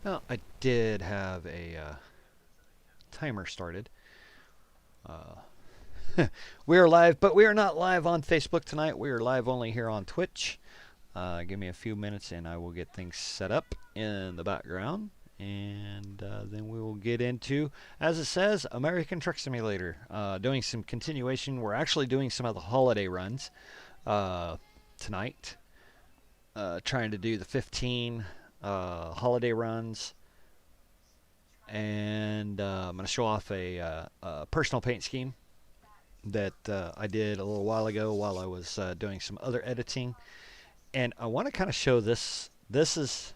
Well, I did have a timer started. Uh, we are live, but we are not live on Facebook tonight. We are live only here on Twitch. Give me a few minutes and I will get things set up in the background. And then we will get into, as it says, American Truck Simulator. Doing some continuation. We're actually doing some of the holiday runs tonight. Trying to do the 15 holiday runs. And I'm going to show off a personal paint scheme that I did a little while ago while I was doing some other editing. And I want to kind of show this. This is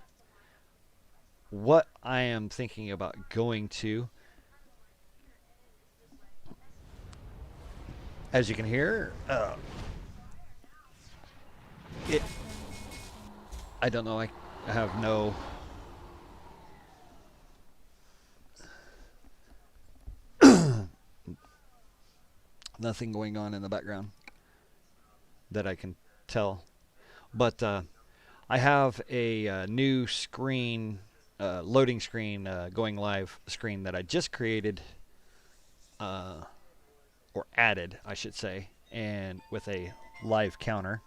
what I am thinking about going to. As you can hear, it. I don't know. I have nothing going on in the background that I can tell. But I have a new screen, loading screen, going live screen that I just created, or added, I should say, and with a live counter.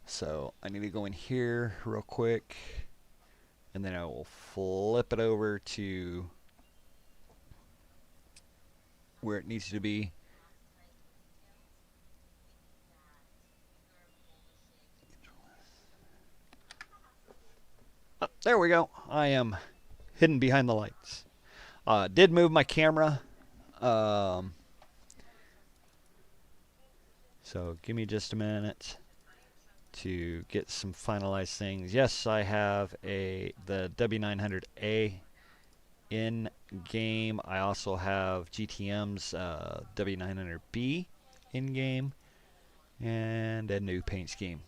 So I need to go in here real quick, and then I will flip it over to where it needs to be. Oh, there we go. I am hidden behind the lights. Did move my camera. So give me just a minute to get some finalized things. Yes, I have the W900A in game. I also have GTM's W900B in game, and a new paint scheme,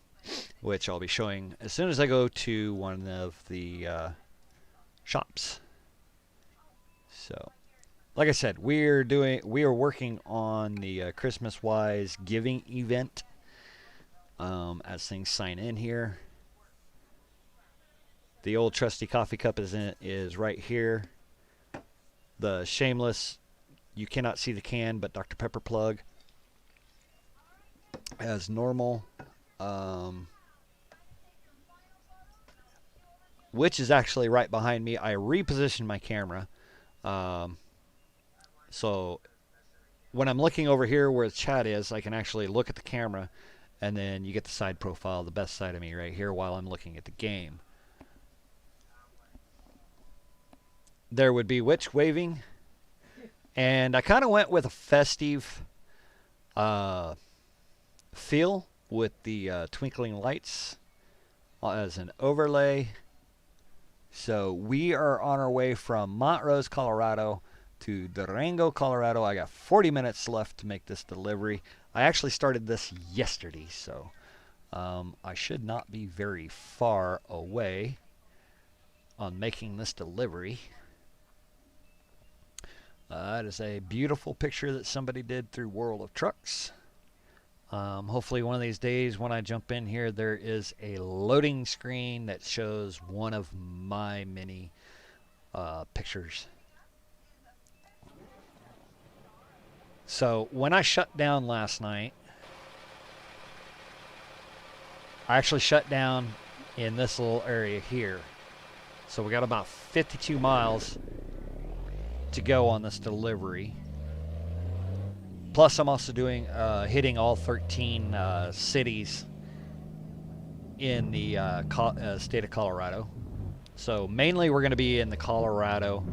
which I'll be showing as soon as I go to one of the shops. So, like I said, we are working on the Christmas Wise giving event. As things sign in here, the old trusty coffee cup is right here. The Shameless, you cannot see the can, but Dr. Pepper plug as normal. Which is actually right behind me. I repositioned my camera. So when I'm looking over here where the chat is, I can actually look at the camera, and then you get the side profile, the best side of me right here while I'm looking at the game. There would be Witch waving, and I kind of went with a festive feel with the twinkling lights as an overlay. So we are on our way from Montrose, Colorado to Durango, Colorado. I got 40 minutes left to make this delivery. I actually started this yesterday, so I should not be very far away on making this delivery. That is a beautiful picture that somebody did through World of Trucks. Hopefully one of these days when I jump in here, there is a loading screen that shows one of my many pictures. So when I shut down last night, I actually shut down in this little area here. So we got about 52 miles to go on this delivery. Plus I'm also doing hitting all 13 cities in the state of Colorado. So mainly we're going to be in the Colorado.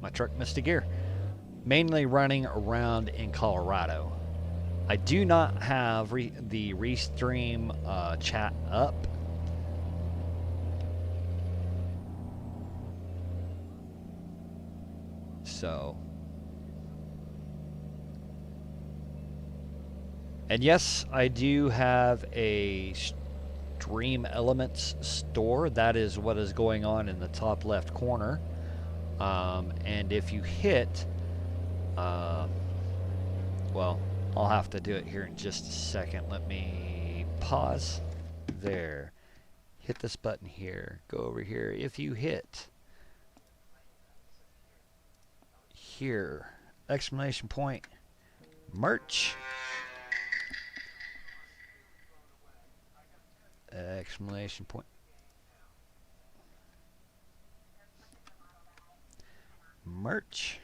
My truck missed a gear. Mainly running around in Colorado. I do not have the Restream chat up. So, and yes, I do have a Stream Elements store. That is what is going on in the top left corner. And if you hit, well, I'll have to do it here in just a second. Let me pause. there. Hit this button here. Go over here. If you hit here, exclamation point, merch, exclamation point, merch.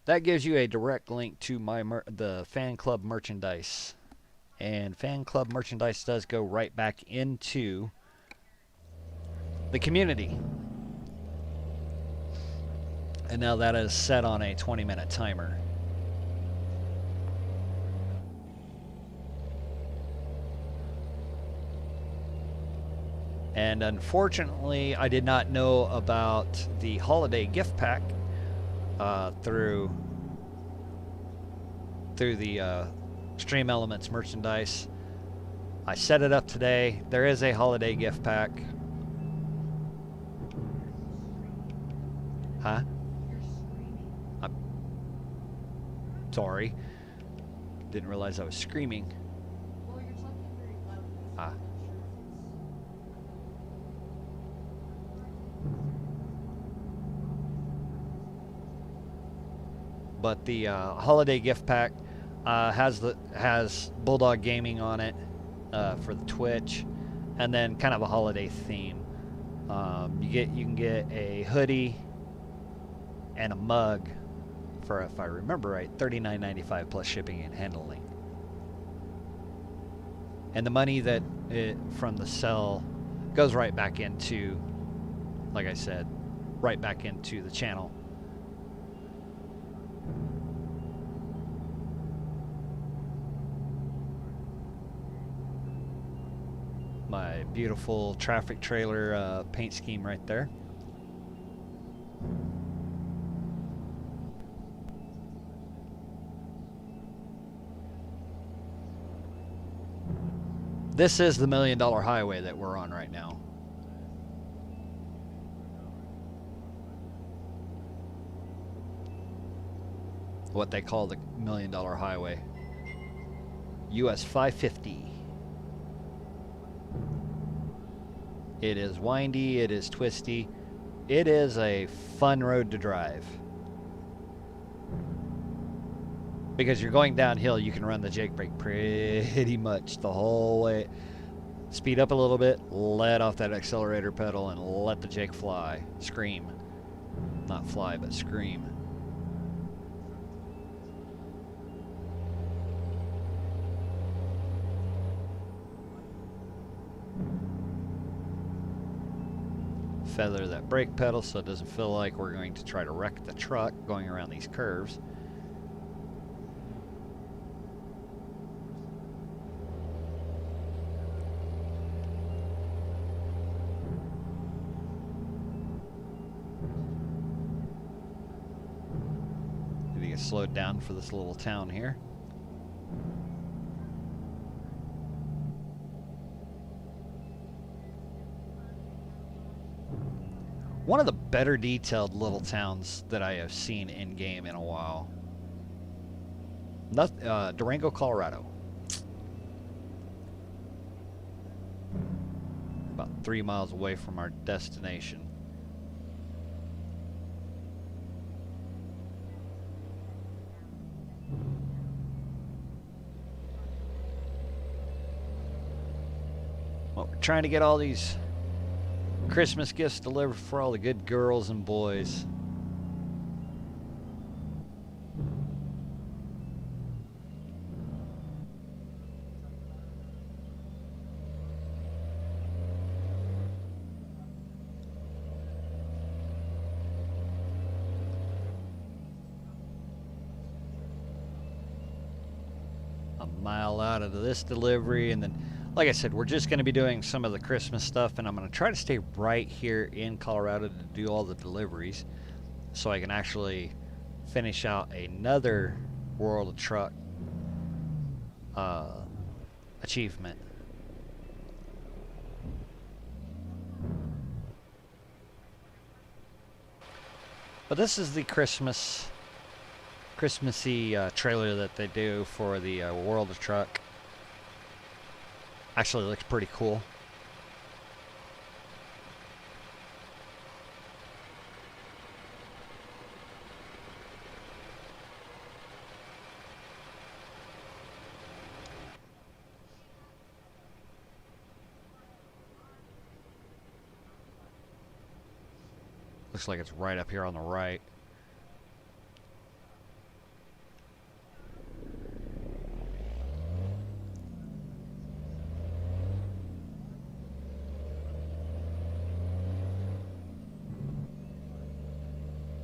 That gives you a direct link to the fan club merchandise. And fan club merchandise does go right back into the community. And now that is set on a 20-minute timer. And unfortunately, I did not know about the holiday gift pack through the Stream Elements merchandise. I set it up today. There is a holiday gift pack. Huh? I'm sorry. Didn't realize I was screaming. Well, you're talking very loud. Ah. But the holiday gift pack has Bulldog Gaming on it for the Twitch, and then kind of a holiday theme. You can get a hoodie and a mug for, if I remember right, $39.95 plus shipping and handling. And the money that from the sell goes right back into, like I said, right back into the channel. My beautiful traffic trailer paint scheme right there. This is the $1 Million Highway that we're on right now. What they call the $1 Million Highway. US 550. It is windy, it is twisty. It is a fun road to drive. Because you're going downhill, you can run the Jake brake pretty much the whole way. Speed up a little bit, let off that accelerator pedal, and let the Jake fly. Scream. Not fly, but scream. Feather that brake pedal so it doesn't feel like we're going to try to wreck the truck going around these curves. Need to get slowed down for this little town here. One of the better detailed little towns that I have seen in game in a while. Durango, Colorado. About 3 miles away from our destination. Well, we're trying to get all these Christmas gifts delivered for all the good girls and boys. A mile out of this delivery, and then like I said, we're just going to be doing some of the Christmas stuff, and I'm going to try to stay right here in Colorado to do all the deliveries so I can actually finish out another World of Truck achievement. But this is the Christmassy trailer that they do for the World of Truck. Actually looks pretty cool. Looks like it's right up here on the right.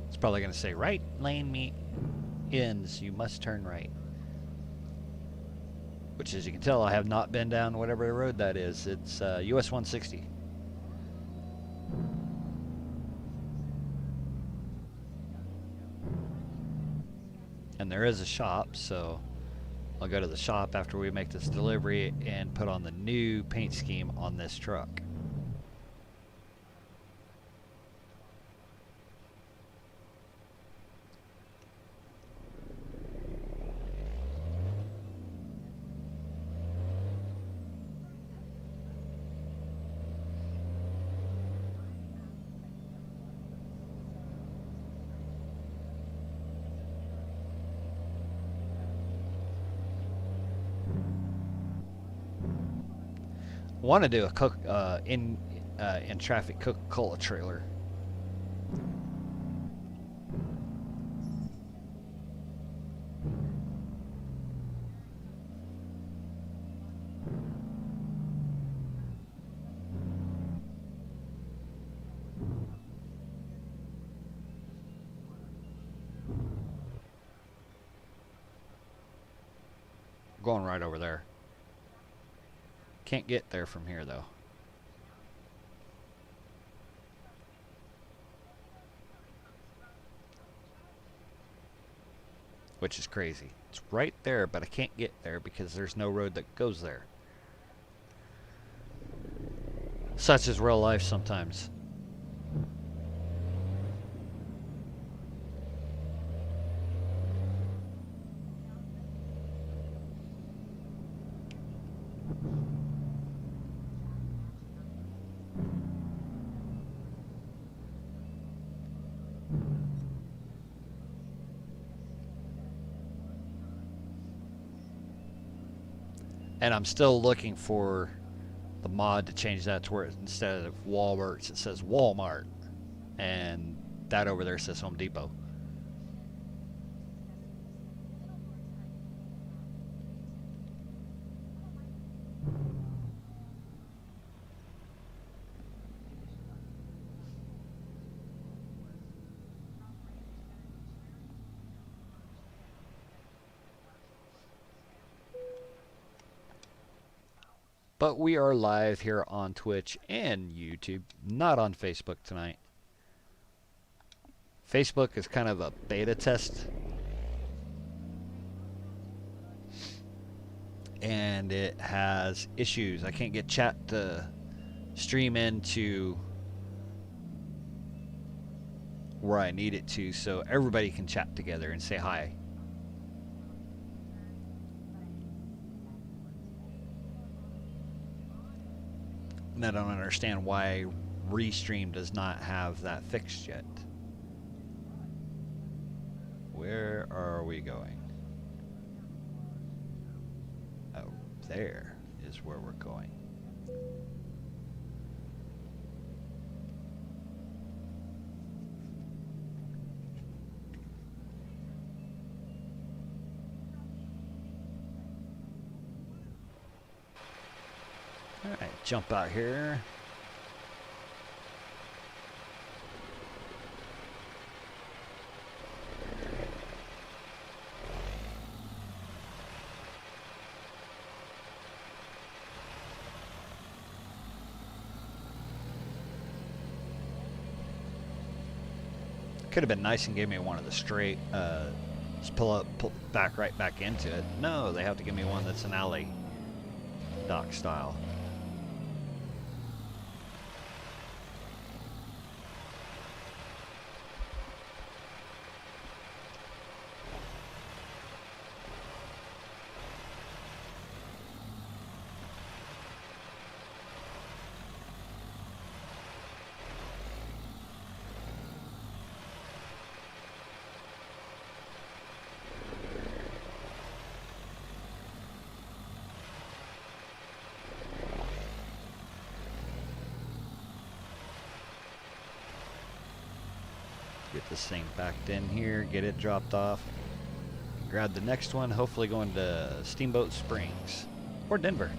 It's probably going to say right lane meet ends. You must turn right. Which, as you can tell, I have not been down whatever road that is. It's US 160. And there is a shop, so I'll go to the shop after we make this delivery and put on the new paint scheme on this truck. Want to do a in traffic Coca-Cola trailer. Going right over there. Can't get there from here though. Which is crazy. It's right there, but I can't get there because there's no road that goes there. Such is real life sometimes. And I'm still looking for the mod to change that to where instead of Walmarts it says Walmart, and that over there says Home Depot. But we are live here on Twitch and YouTube, not on Facebook tonight. Facebook is kind of a beta test. And it has issues. I can't get chat to stream into where I need it to, so everybody can chat together and say hi. And I don't understand why Restream does not have that fixed yet. Where are we going? Oh, there is where we're going. Alright, jump out here. Could have been nice and gave me one of the straight, just pull back right back into it. No, they have to give me one that's an alley dock style. Get this thing backed in here, get it dropped off. Grab the next one, hopefully going to Steamboat Springs or Denver.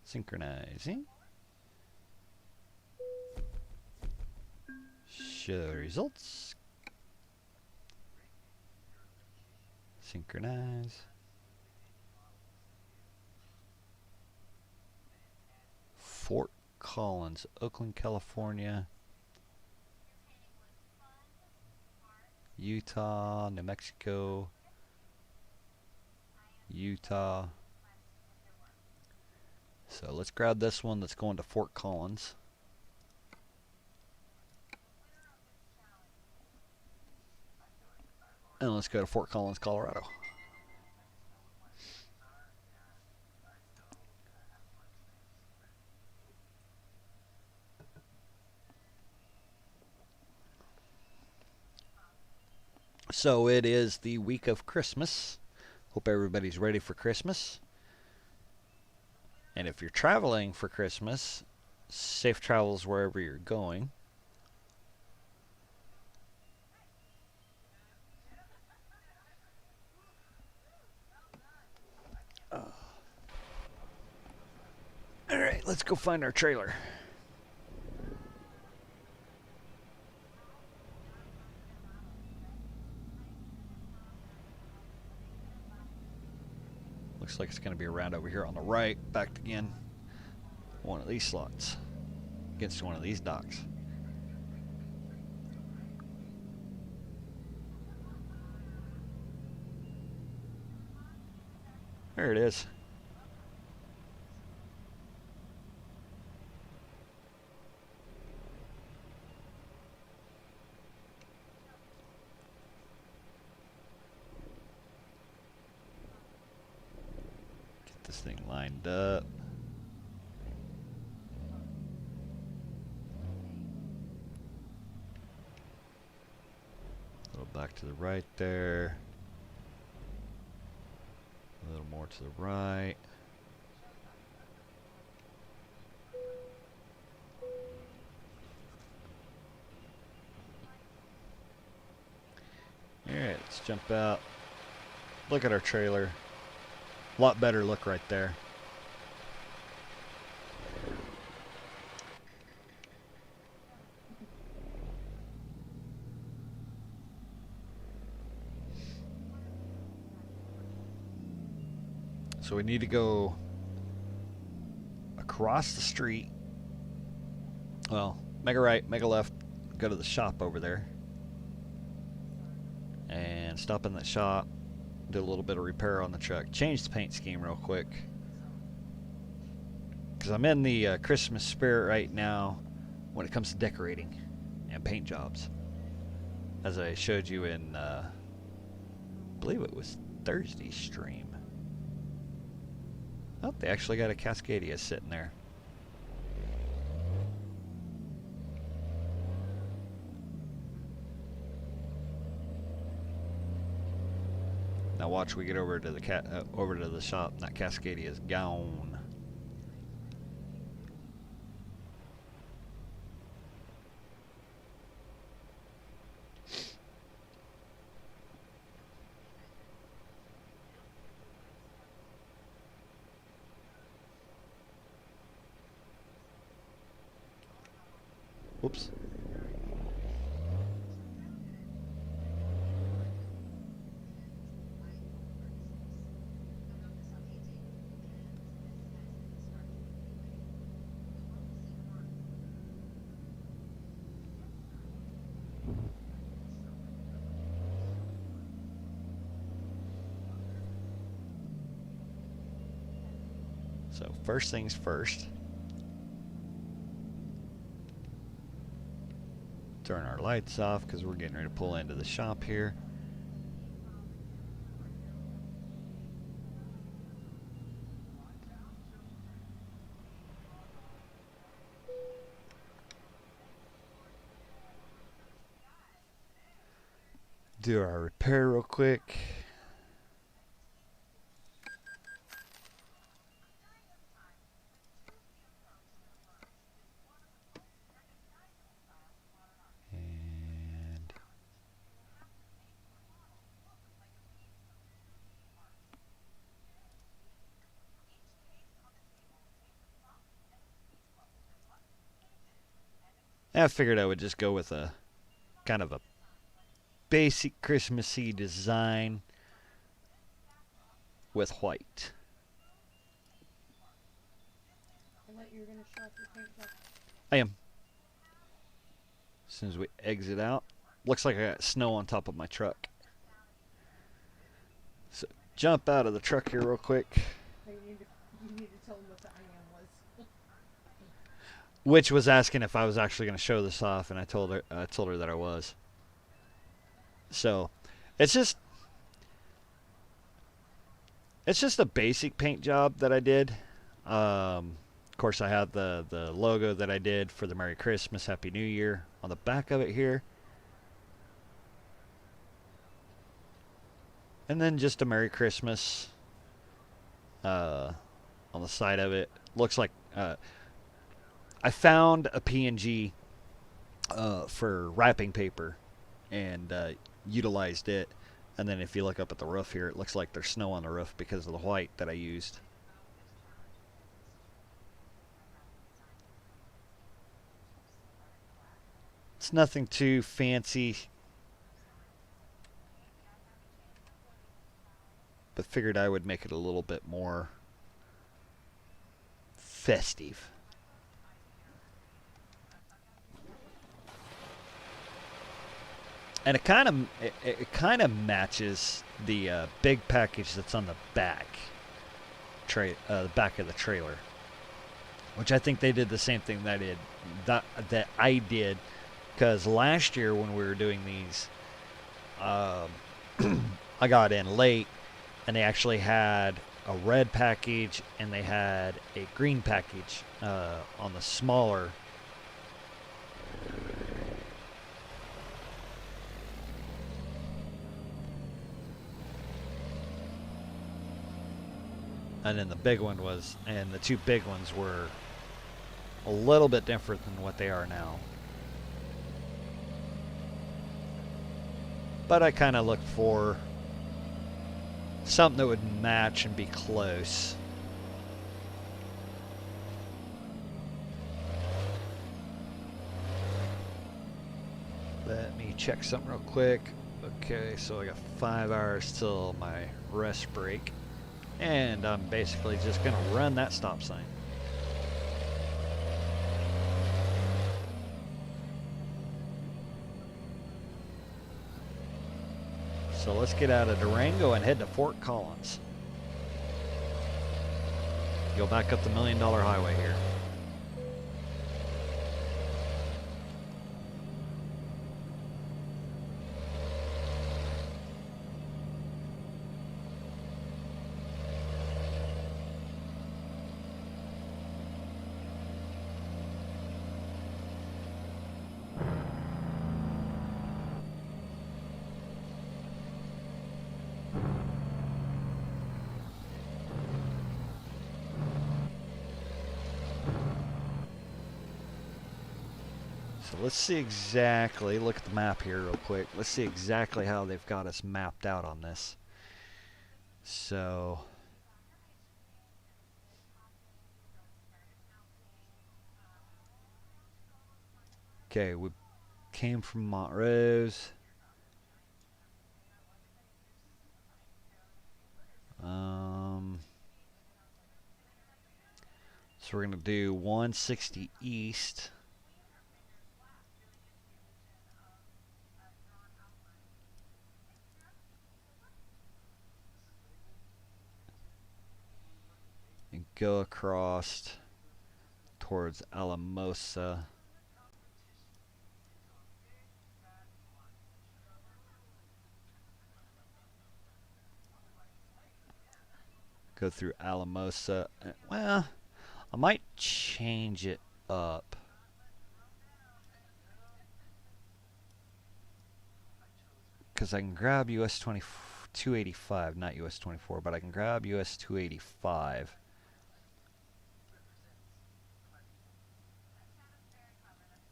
Synchronizing. Show results. Synchronize. Fort Collins, Oakland, California, Utah, New Mexico, Utah. So let's grab this one that's going to Fort Collins. And let's go to Fort Collins, Colorado. So it is the week of Christmas. Hope everybody's ready for Christmas. And if you're traveling for Christmas, safe travels wherever you're going. Alright, let's go find our trailer. Looks like it's going to be around over here on the right, backed again. One of these slots against one of these docks. There it is. Get this thing lined up. A little back to the right there. A little more to the right. Alright, let's jump out. Look at our trailer. A lot better look right there. So we need to go across the street. Well, mega right, mega left, go to the shop over there. And stop in that shop, do a little bit of repair on the truck. Change the paint scheme real quick. Because I'm in the Christmas spirit right now when it comes to decorating and paint jobs. As I showed you in, I believe it was Thursday's stream. Oh, they actually got a Cascadia sitting there. Now watch we get over to the over to the shop and that Cascadia is gone. Whoops. So first things first. Turn our lights off because we're getting ready to pull into the shop here. Do our repair real quick. And I figured I would just go with a kind of a basic Christmassy design with white. I thought you were gonna show off your paint job. I am. As soon as we exit out, looks like I got snow on top of my truck. So jump out of the truck here real quick. You need to tell them what the I am was. Which was asking if I was actually going to show this off, and I told her that I was. So, it's just a basic paint job that I did. Of course, I have the logo that I did for the Merry Christmas, Happy New Year on the back of it here, and then just a Merry Christmas on the side of it. Looks like I found a PNG for wrapping paper and utilized it. And then if you look up at the roof here, it looks like there's snow on the roof because of the white that I used. It's nothing too fancy, but figured I would make it a little bit more festive. And it kind of matches the big package that's on the back the back of the trailer, which I think they did the same thing that I did, because last year when we were doing these, I got in late, and they actually had a red package and they had a green package on the smaller. And then the big one was, and the two big ones were a little bit different than what they are now. But I kind of looked for something that would match and be close. Let me check something real quick. Okay, so I got 5 hours till my rest break. And I'm basically just going to run that stop sign. So let's get out of Durango and head to Fort Collins. Go back up the $1 Million Highway here. So let's see exactly, look at the map here real quick. Let's see exactly how they've got us mapped out on this. So okay, we came from Montrose. So we're gonna do 160 east. And go across towards Alamosa. Go through Alamosa. Well, I might change it up. Because I can grab US 285, not US 24, but I can grab US 285.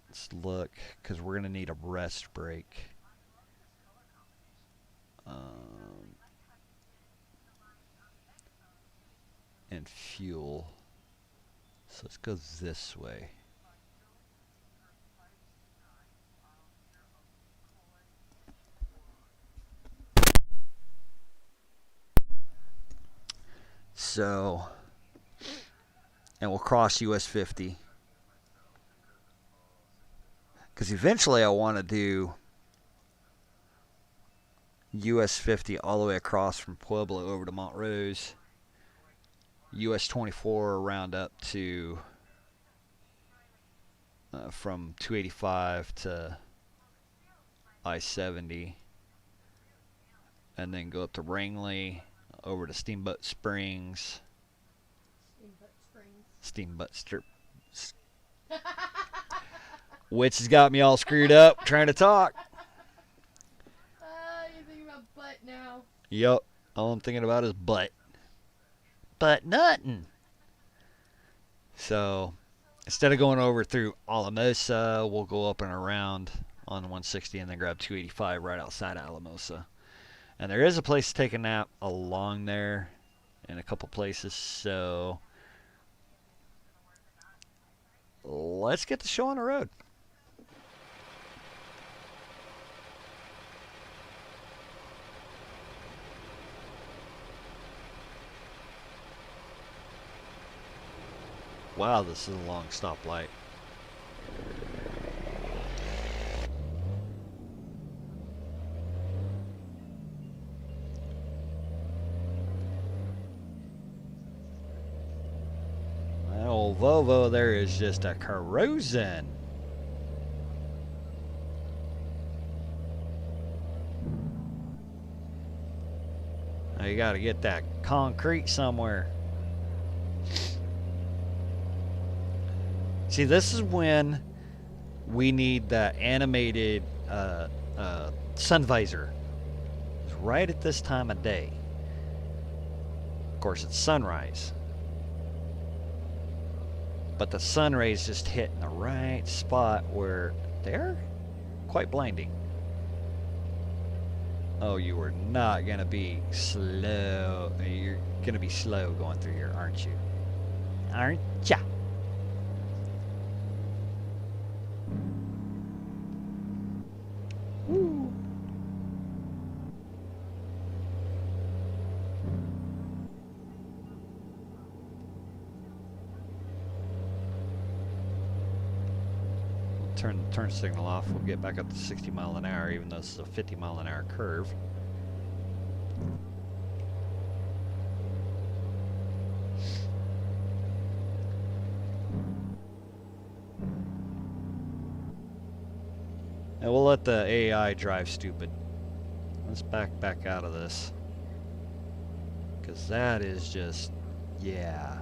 Let's look, because we're going to need a rest break. And fuel. So let's go this way. So, and we'll cross US 50. Because eventually I want to do US 50 all the way across from Pueblo over to Montrose. US 24 around up to from 285 to I-70. And then go up to Wrangley, over to Steamboat Springs. Steamboat Strip. Which has got me all screwed up trying to talk. You're thinking about butt now. Yup. All I'm thinking about is butt. But nothing. So, instead of going over through Alamosa, we'll go up and around on 160 and then grab 285 right outside Alamosa. And there is a place to take a nap along there in a couple places. So, let's get the show on the road. Wow, this is a long stoplight. That old Volvo there is just a cruising. Now you got to get that concrete somewhere. See, this is when we need the animated sun visor. It's right at this time of day. Of course, it's sunrise. But the sun rays just hit in the right spot where they're quite blinding. Oh, you are not going to be slow. You're going to be slow going through here, aren't you? Aren't ya? Woo. Turn signal off. We'll get back up to 60 mile an hour, even though this is a 50 mile an hour curve. And we'll let the AI drive stupid. Let's back out of this. Because that is just, yeah.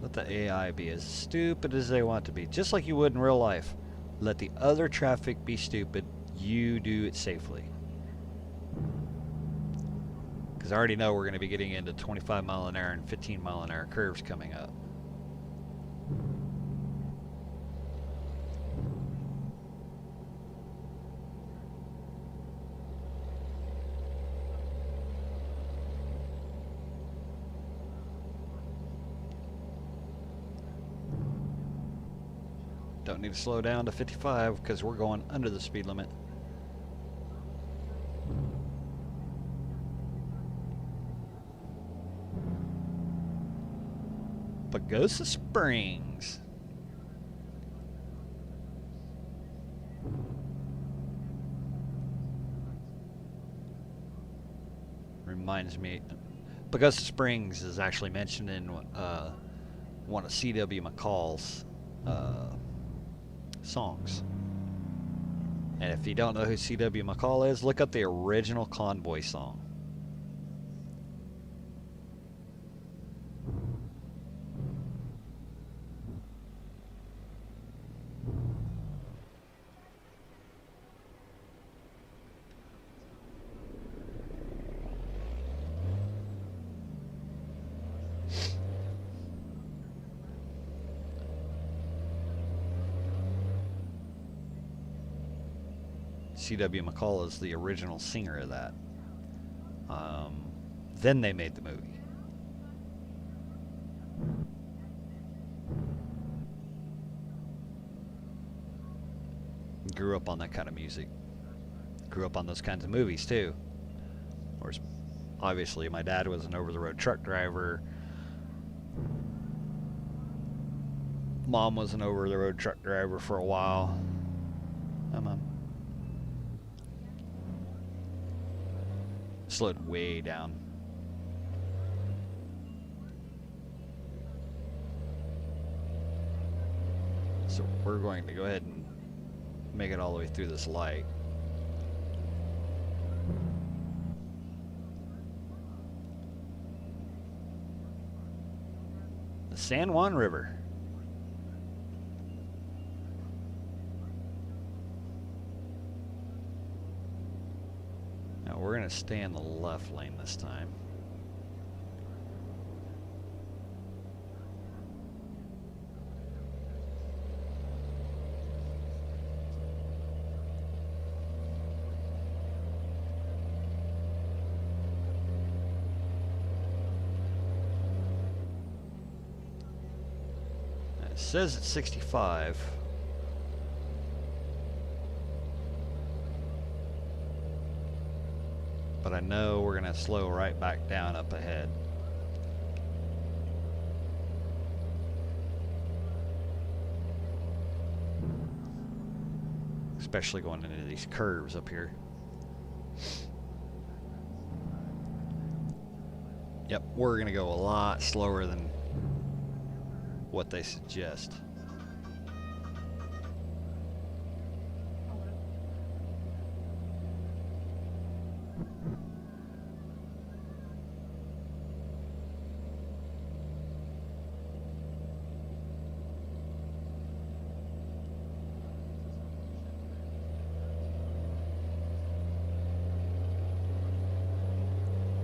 Let the AI be as stupid as they want to be. Just like you would in real life. Let the other traffic be stupid. You do it safely. Because I already know we're going to be getting into 25 mile an hour and 15 mile an hour curves coming up. Don't need to slow down to 55 because we're going under the speed limit. Pagosa Springs. Reminds me, Pagosa Springs is actually mentioned in one of C.W. McCall's songs. And if you don't know who C.W. McCall is, look up the original Convoy song. C.W. McCall is the original singer of that. Then they made the movie. Grew up on that kind of music. Grew up on those kinds of movies too. course, obviously, my dad was an over-the-road truck driver. Mom was an over-the-road truck driver for a while. Come on. Slowed way down. So we're going to go ahead and make it all the way through this light. The San Juan River. Now we're going to stay in the left lane this time. It says it's 65. But I know we're going to slow right back down up ahead. Especially going into these curves up here. Yep, we're going to go a lot slower than what they suggest.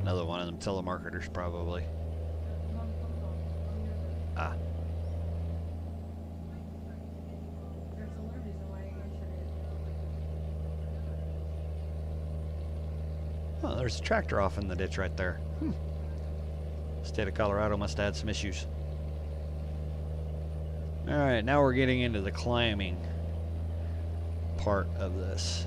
Another one of them telemarketers, probably. Ah. There's a reason why I answered it. Oh, there's a tractor off in the ditch right there. State of Colorado must have had some issues. Alright, now we're getting into the climbing part of this.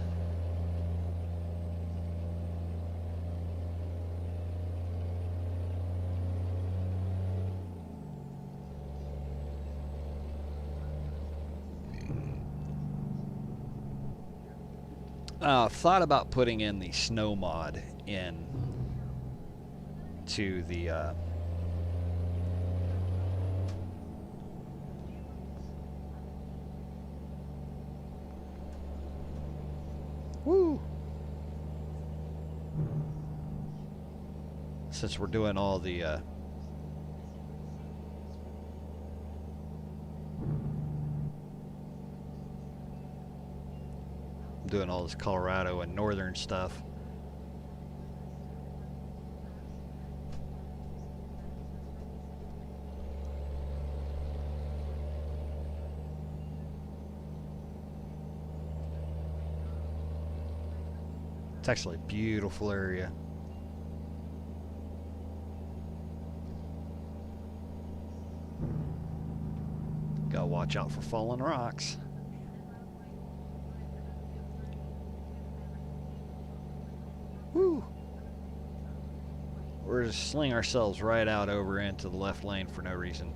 Thought about putting in the snow mod in to the woo. Since we're doing all the doing all this Colorado and northern stuff. It's actually a beautiful area. Gotta watch out for falling rocks. Woo! We're just sling ourselves right out over into the left lane for no reason.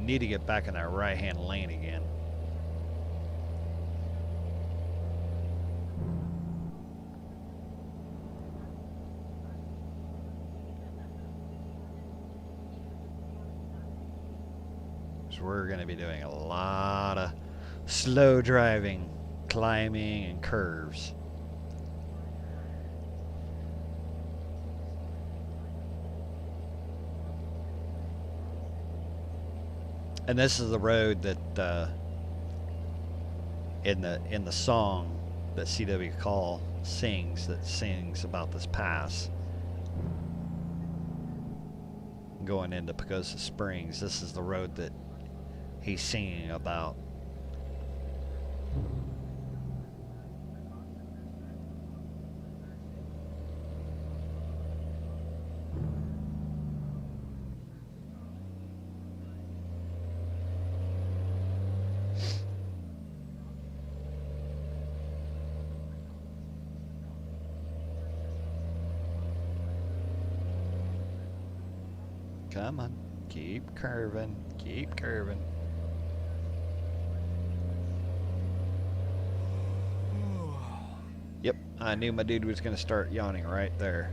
Need to get back in that right-hand lane again. So we're going to be doing a lot of slow driving, climbing, and curves. And this is the road that in the song that CW Call sings, that sings about this pass going into Pagosa Springs. This is the road that he's singing about. Come on, keep curving, keep curving. Yep, I knew my dude was going to start yawning right there.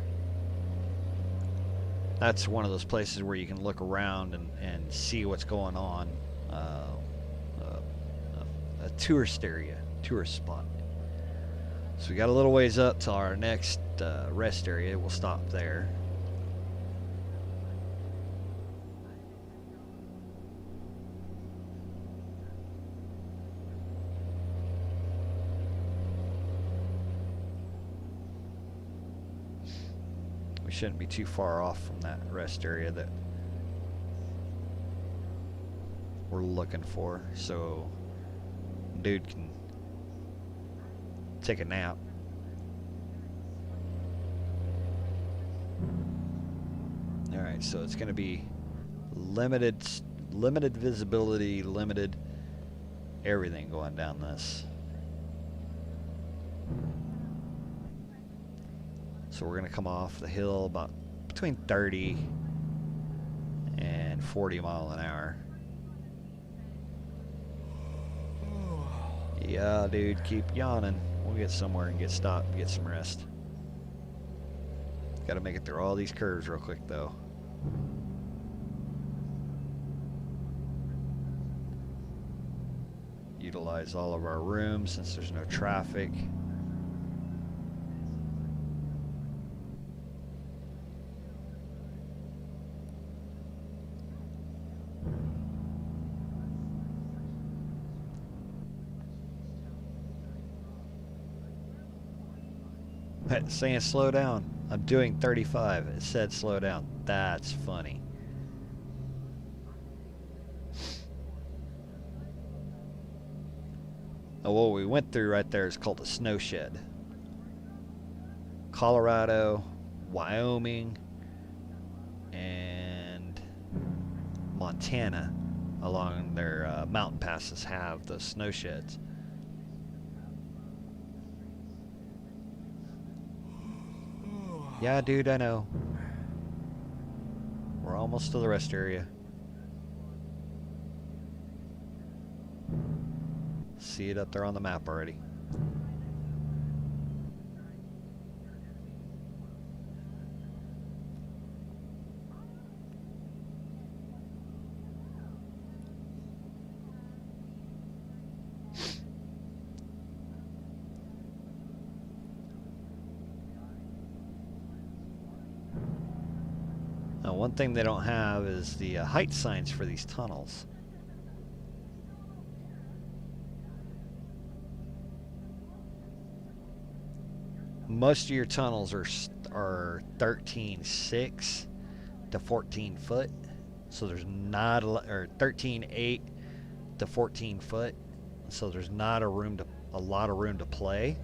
That's one of those places where you can look around and see what's going on. A tourist area, tourist spot. So we got a little ways up to our next rest area. We'll stop there. We shouldn't be too far off from that rest area that we're looking for, so dude can take a nap. All right, so it's going to be limited visibility, limited everything going down this. So we're going to come off the hill about between 30 and 40 mile an hour. Yeah, dude, keep yawning. We'll get somewhere and get stopped and get some rest. Got to make it through all these curves real quick, though. Utilize all of our rooms since there's no traffic. It's saying slow down. I'm doing 35. It said slow down. That's funny. Oh, what we went through right there is called a snow shed. Colorado, Wyoming, and Montana along their mountain passes have the snow sheds. Yeah, dude, I know. We're almost to the rest area. See it up there on the map already. Now, one thing they don't have is the height signs for these tunnels. Most of your tunnels are 13.6 to 14 foot, so there's not or 13.8 to 14 foot, so there's not a lot of room to play,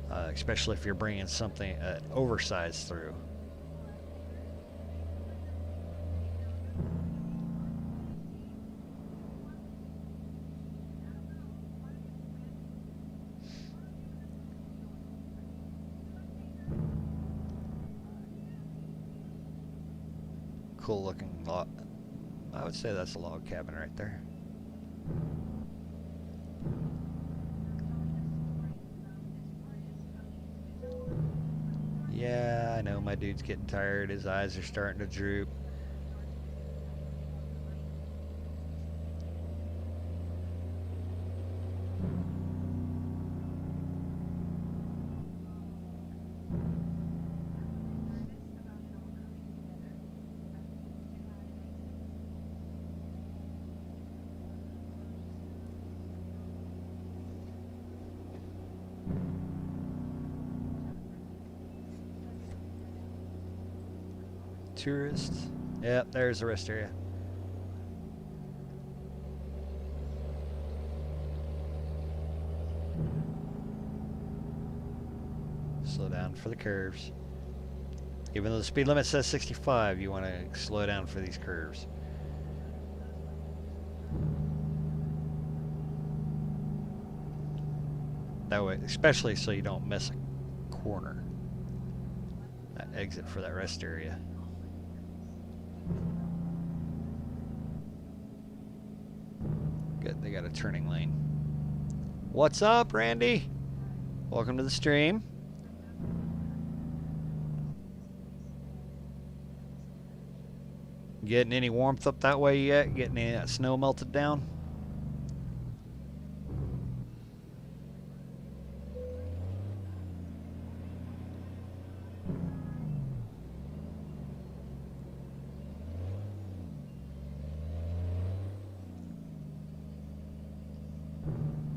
especially if you're bringing something oversized through. Cool looking lot. I would say that's a log cabin right there. Yeah, I know my dude's getting tired. His eyes are starting to droop. Tourists. Yep, there's the rest area. Slow down for the curves. Even though the speed limit says 65, you want to slow down for these curves. That way, especially so you don't miss a corner. That exit for that rest area. Good, they got a turning lane. What's up, Randy? Welcome to the stream. Getting any warmth up that way yet? Getting any of that snow melted down?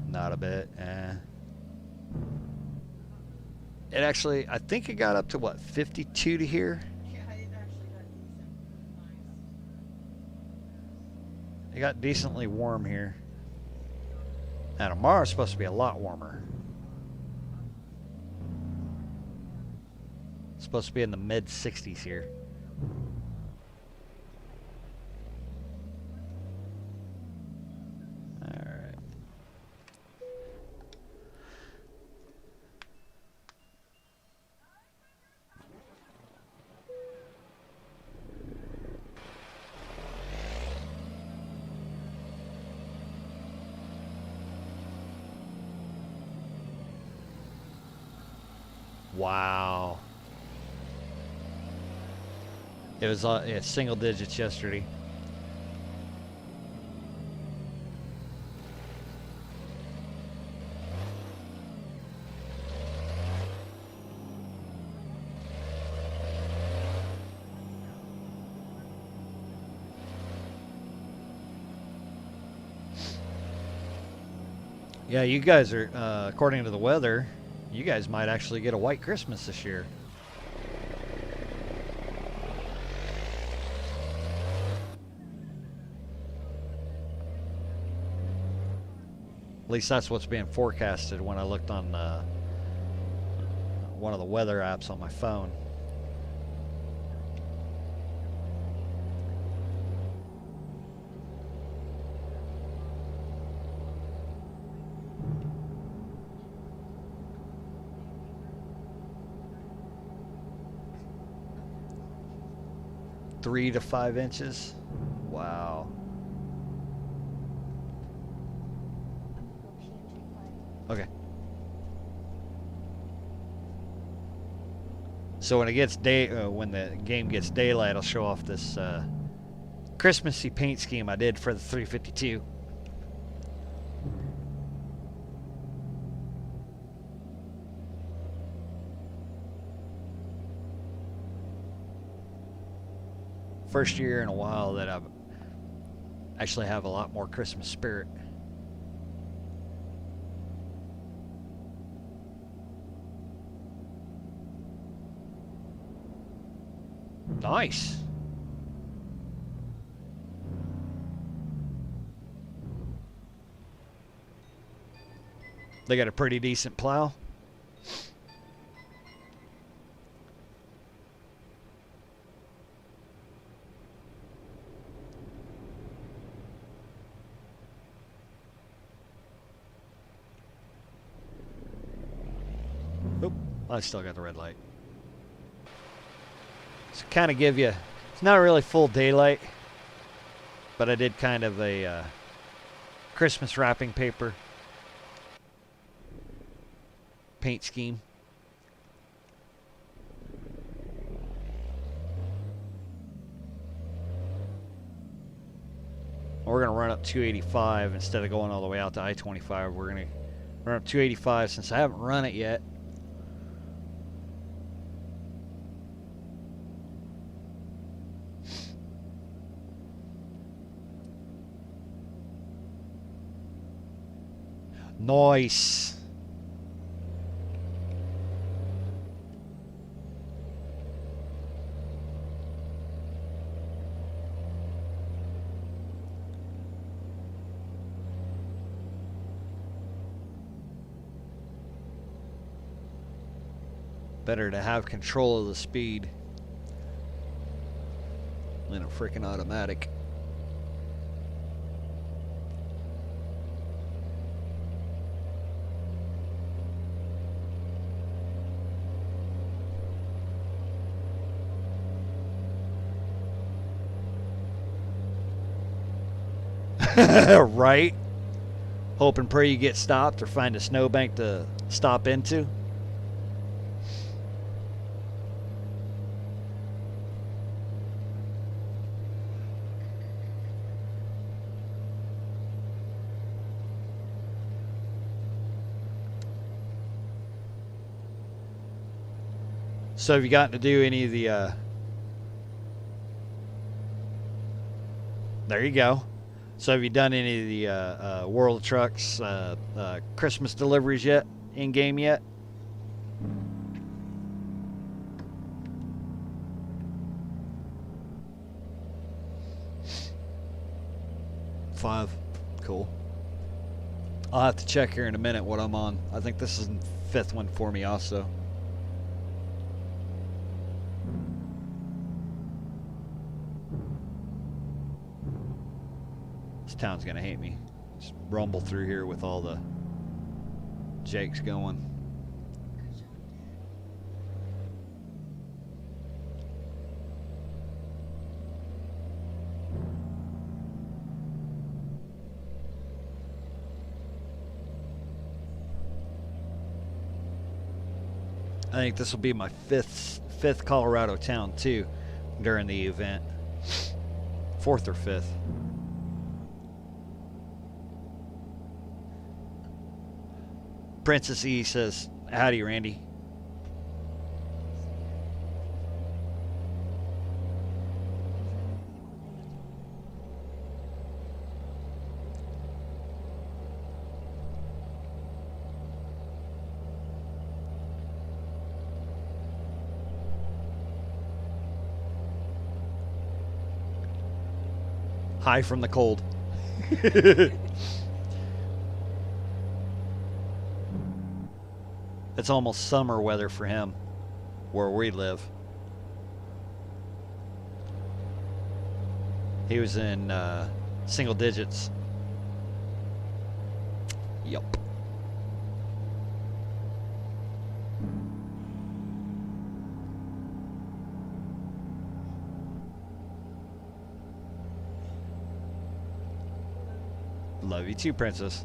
Not a bit. It actually, I think it got up to what, 52 to here? Yeah, it actually got decent. Nice. It got decently warm here. Now tomorrow's supposed to be a lot warmer. It's supposed to be in the mid 60s here. Alright. Wow. It was single digits yesterday. Yeah, you guys are, according to the weather, you guys might actually get a white Christmas this year. At least that's what's being forecasted when I looked on one of the weather apps on my phone. Three to 5 inches. Wow. Okay. So when it gets when the game gets daylight, I'll show off this Christmassy paint scheme I did for the 352. First year in a while that I actually have a lot more Christmas spirit. Nice. They got a pretty decent plow. Oop, I still got the red light. To kind of give you, it's not really full daylight, but I did kind of a Christmas wrapping paper paint scheme. We're going to run up 285 instead of going all the way out to I-25. We're going to run up 285 since I haven't run it yet. Nice. Better to have control of the speed than a freaking automatic. Right? Hope and pray you get stopped or find a snowbank to stop into. So have you gotten to do any of the there you go. So have you done any of the World of Trucks Christmas deliveries yet? In game yet? Five. Cool. I'll have to check here in a minute what I'm on. I think this is the fifth one for me also. This town's gonna hate me. Just rumble through here with all the Jakes going. I think this will be my fifth Colorado town too during the event. Fourth or fifth. Princess E says, howdy, Randy. Hi from the cold. It's almost summer weather for him, where we live. He was in single digits. Yup. Love you too, Princess.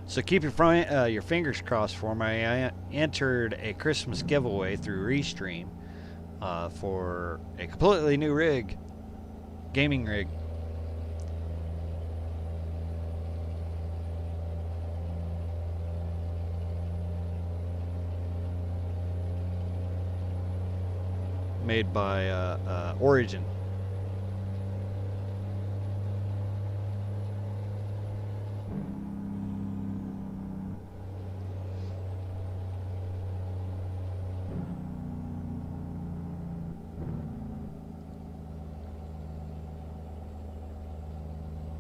So keep your fingers crossed for me. I entered a Christmas giveaway through Restream for a completely new rig, gaming rig. Made by Origin.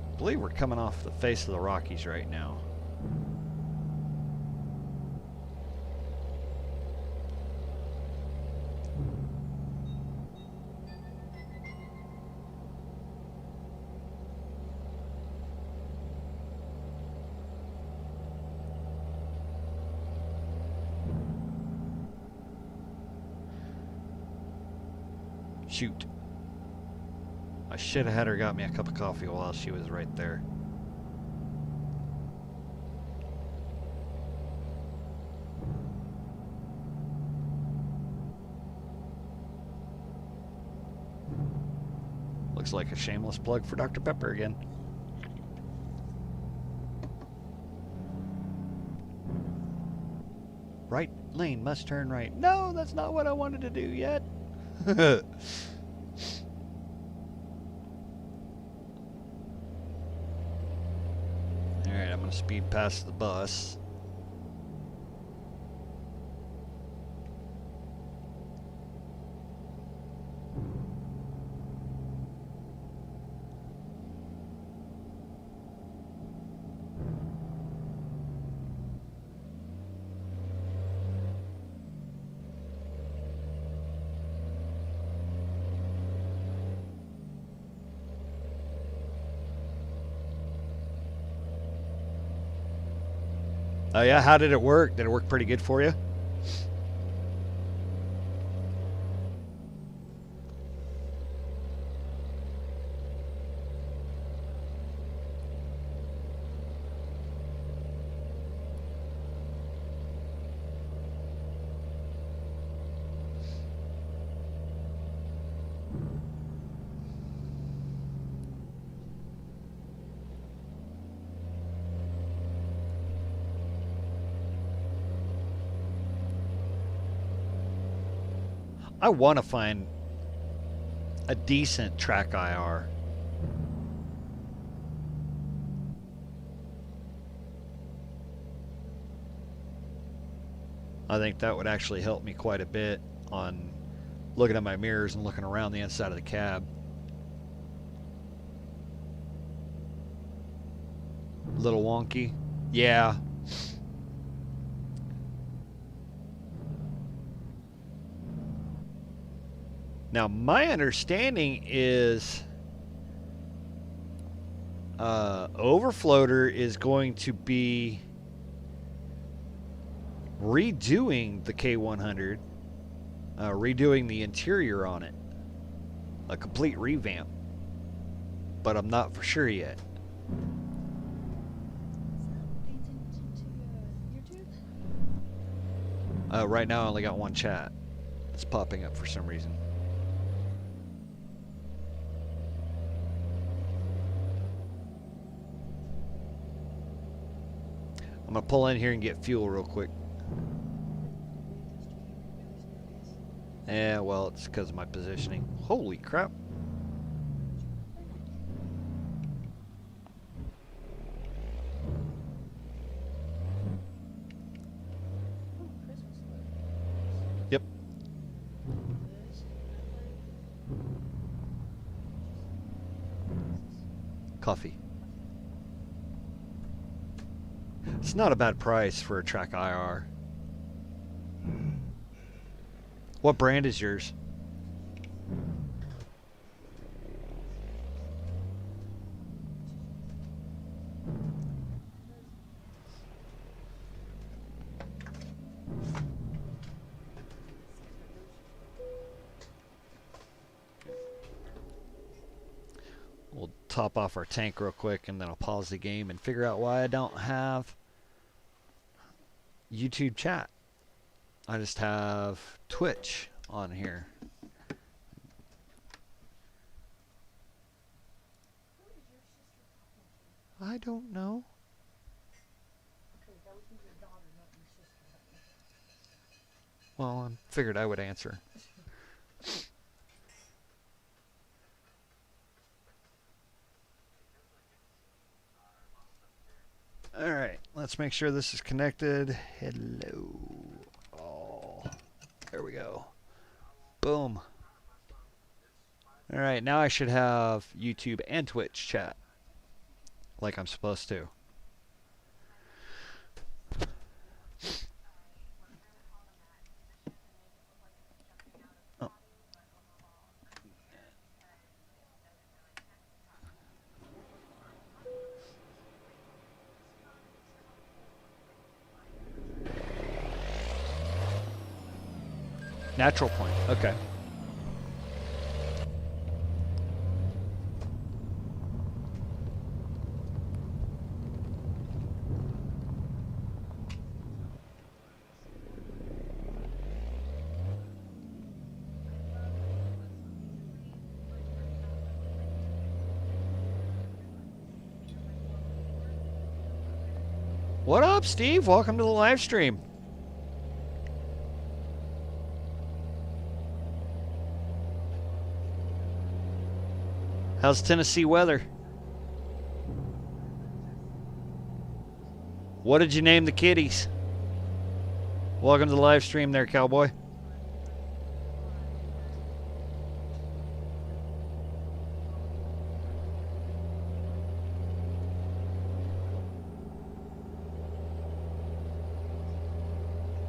I believe we're coming off the face of the Rockies right now. Shoot. I should have had her got me a cup of coffee while she was right there. Looks like a shameless plug for Dr. Pepper again. Right lane, must turn right. No, that's not what I wanted to do yet. Alright, I'm going to speed past the bus. Oh yeah, how did it work? Did it work pretty good for you? I want to find a decent track IR. I think that would actually help me quite a bit on looking at my mirrors and looking around the inside of the cab. Little wonky. Yeah. Now, my understanding is Overfloater is going to be redoing the K100, redoing the interior on it, a complete revamp, but I'm not for sure yet. Right now I only got one chat. It's popping up for some reason. I'm gonna pull in here and get fuel real quick. Yeah, well, it's because of my positioning. Holy crap. Yep. Coffee. It's not a bad price for a track IR. What brand is yours? We'll top off our tank real quick and then I'll pause the game and figure out why I don't have YouTube chat. I just have Twitch on here. I don't know. Well, I figured I would answer. All right, let's make sure this is connected. Hello. Oh, there we go. Boom. All right, now I should have YouTube and Twitch chat like I'm supposed to. Oh. Natural point. Okay. What up, Steve? Welcome to the live stream. How's Tennessee weather? What did you name the kitties? Welcome to the live stream there, cowboy.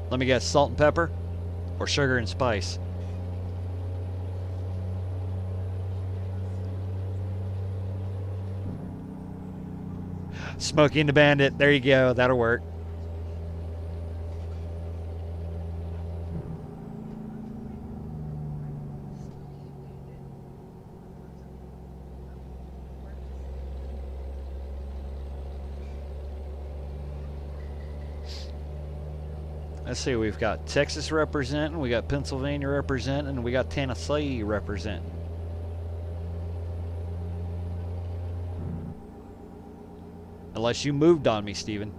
Let me guess, salt and pepper or sugar and spice? Smokey and the Bandit. There you go. That'll work. Let's see, we've got Texas representing, we got Pennsylvania representing, and we got Tennessee representing. Unless you moved on me, Steven.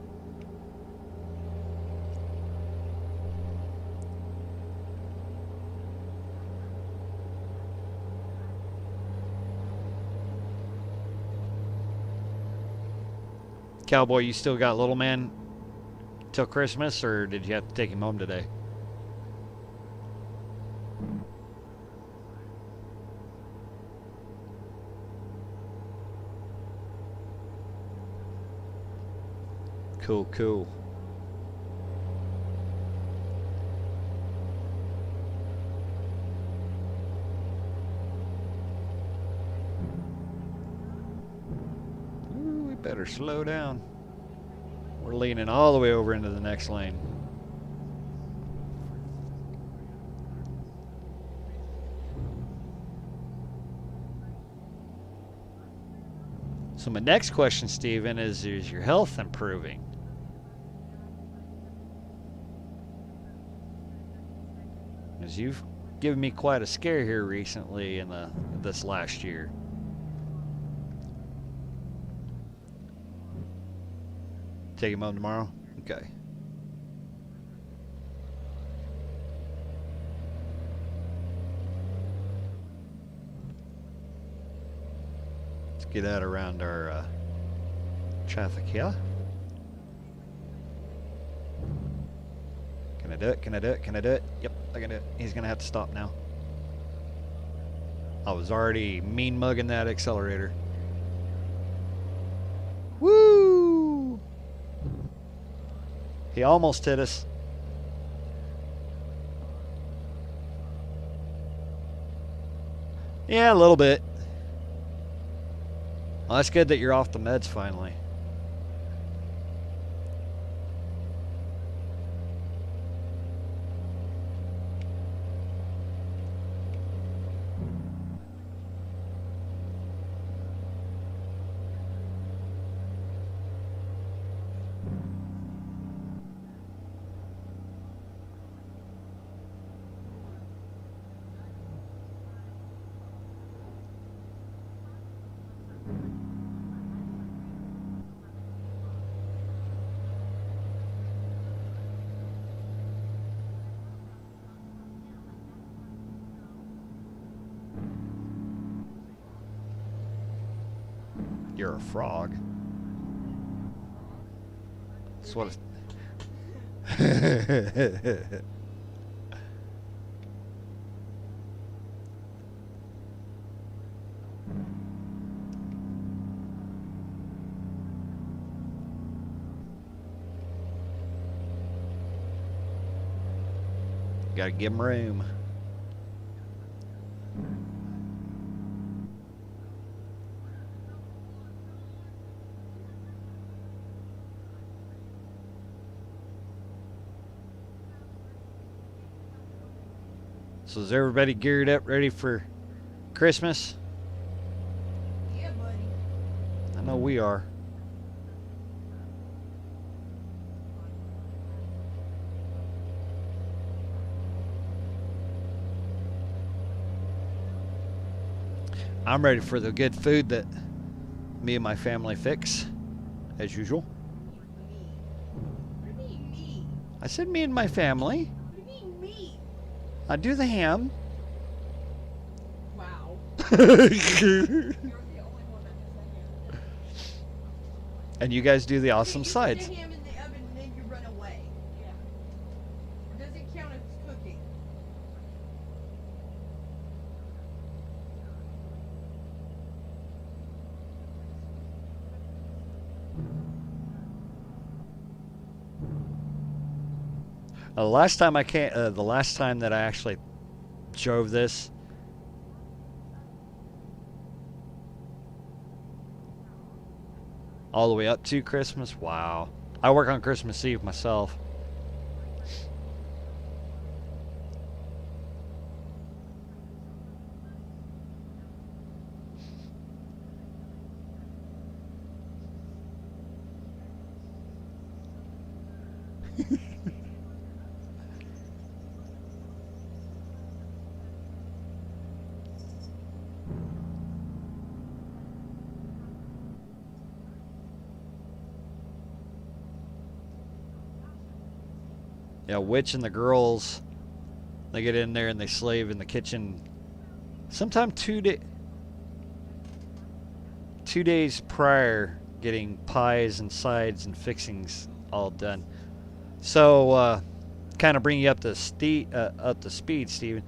Cowboy, you still got little man till Christmas, or did you have to take him home today? Cool, cool. Ooh, we better slow down. We're leaning all the way over into the next lane. So my next question, Steven, is your health improving? As you've given me quite a scare here recently in this last year. Take him home tomorrow? Okay. Let's get out around our traffic here. Can I do it? Can I do it? Can I do it? Yep, I can do it. He's gonna have to stop now. I was already mean mugging that accelerator. Woo! He almost hit us. Yeah, a little bit. Well, that's good that you're off the meds finally. You're a frog. That's what it's... Gotta give him room. So is everybody geared up, ready for Christmas? Yeah, buddy. I know we are. I'm ready for the good food that me and my family fix, as usual. What do you mean me? I said me and my family. What do you mean me? I do the ham. Wow. And You're the only one that does that here. you guys do the Okay, awesome you sides. put the ham in the oven and then you run away. Yeah. Or does it count as cooking? The last time I came, the last time that I actually drove this, all the way up to Christmas. Wow, I work on Christmas Eve myself. Yeah, Witch and the girls, they get in there and they slave in the kitchen. Sometime 2 days prior, getting pies and sides and fixings all done. So, kind of bring you up to speed, Steven.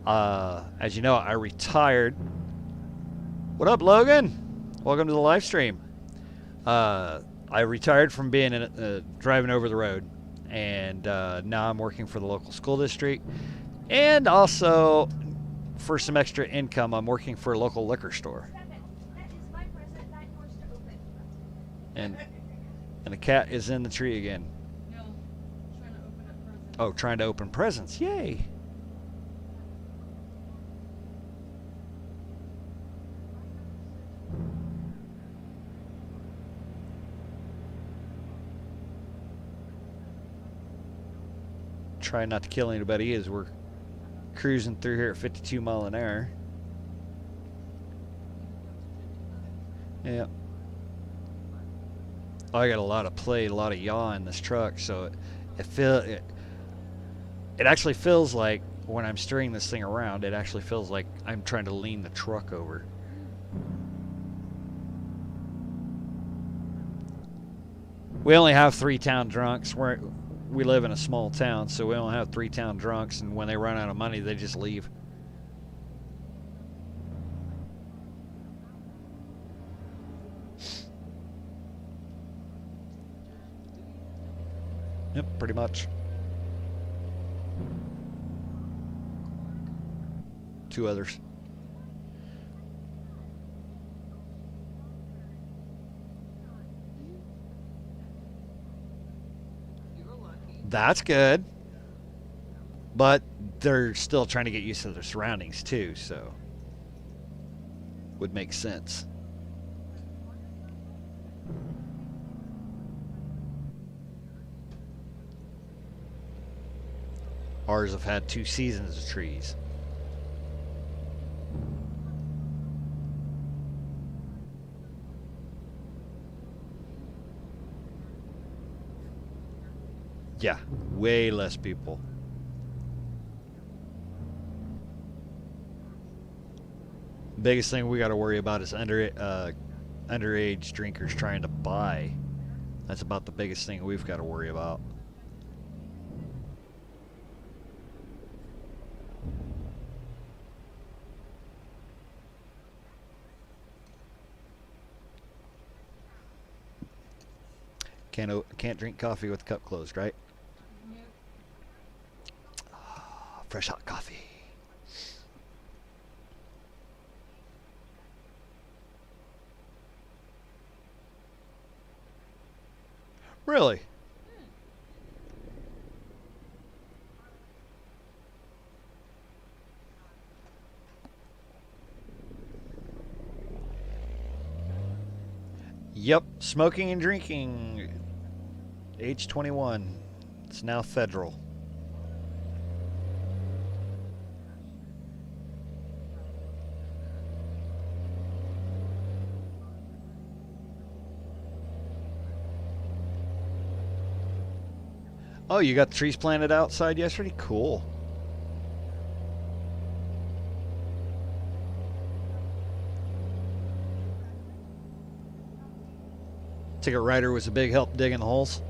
As you know, I retired. What up, Logan? Welcome to the live stream. I retired from being driving over the road, and now I'm working for the local school district, and also for some extra income, I'm working for a local liquor store. And the cat is in the tree again. No, trying to open up presents. Oh, trying to open presents. Yay. Try not to kill anybody as we're cruising through here at 52 mile an hour. Yeah. I got a lot of play, a lot of yaw in this truck, so it actually feels like when I'm steering this thing around, it actually feels like I'm trying to lean the truck over. We only have 3 town drunks. We live in a small town, so we only have 3 town drunks, and when they run out of money, they just leave. Yep, pretty much. 2 others. That's good. But they're still trying to get used to their surroundings too, so would make sense. Ours have had 2 seasons of trees. Yeah, way less people. Biggest thing we got to worry about is underage drinkers trying to buy. That's about the biggest thing we've got to worry about. Can't drink coffee with the cup closed, right? Yep. Fresh hot coffee. Really? Yep, smoking and drinking. Age 21. It's now federal. Oh, you got the trees planted outside yesterday? Cool. Ticket Rider was a big help digging the holes.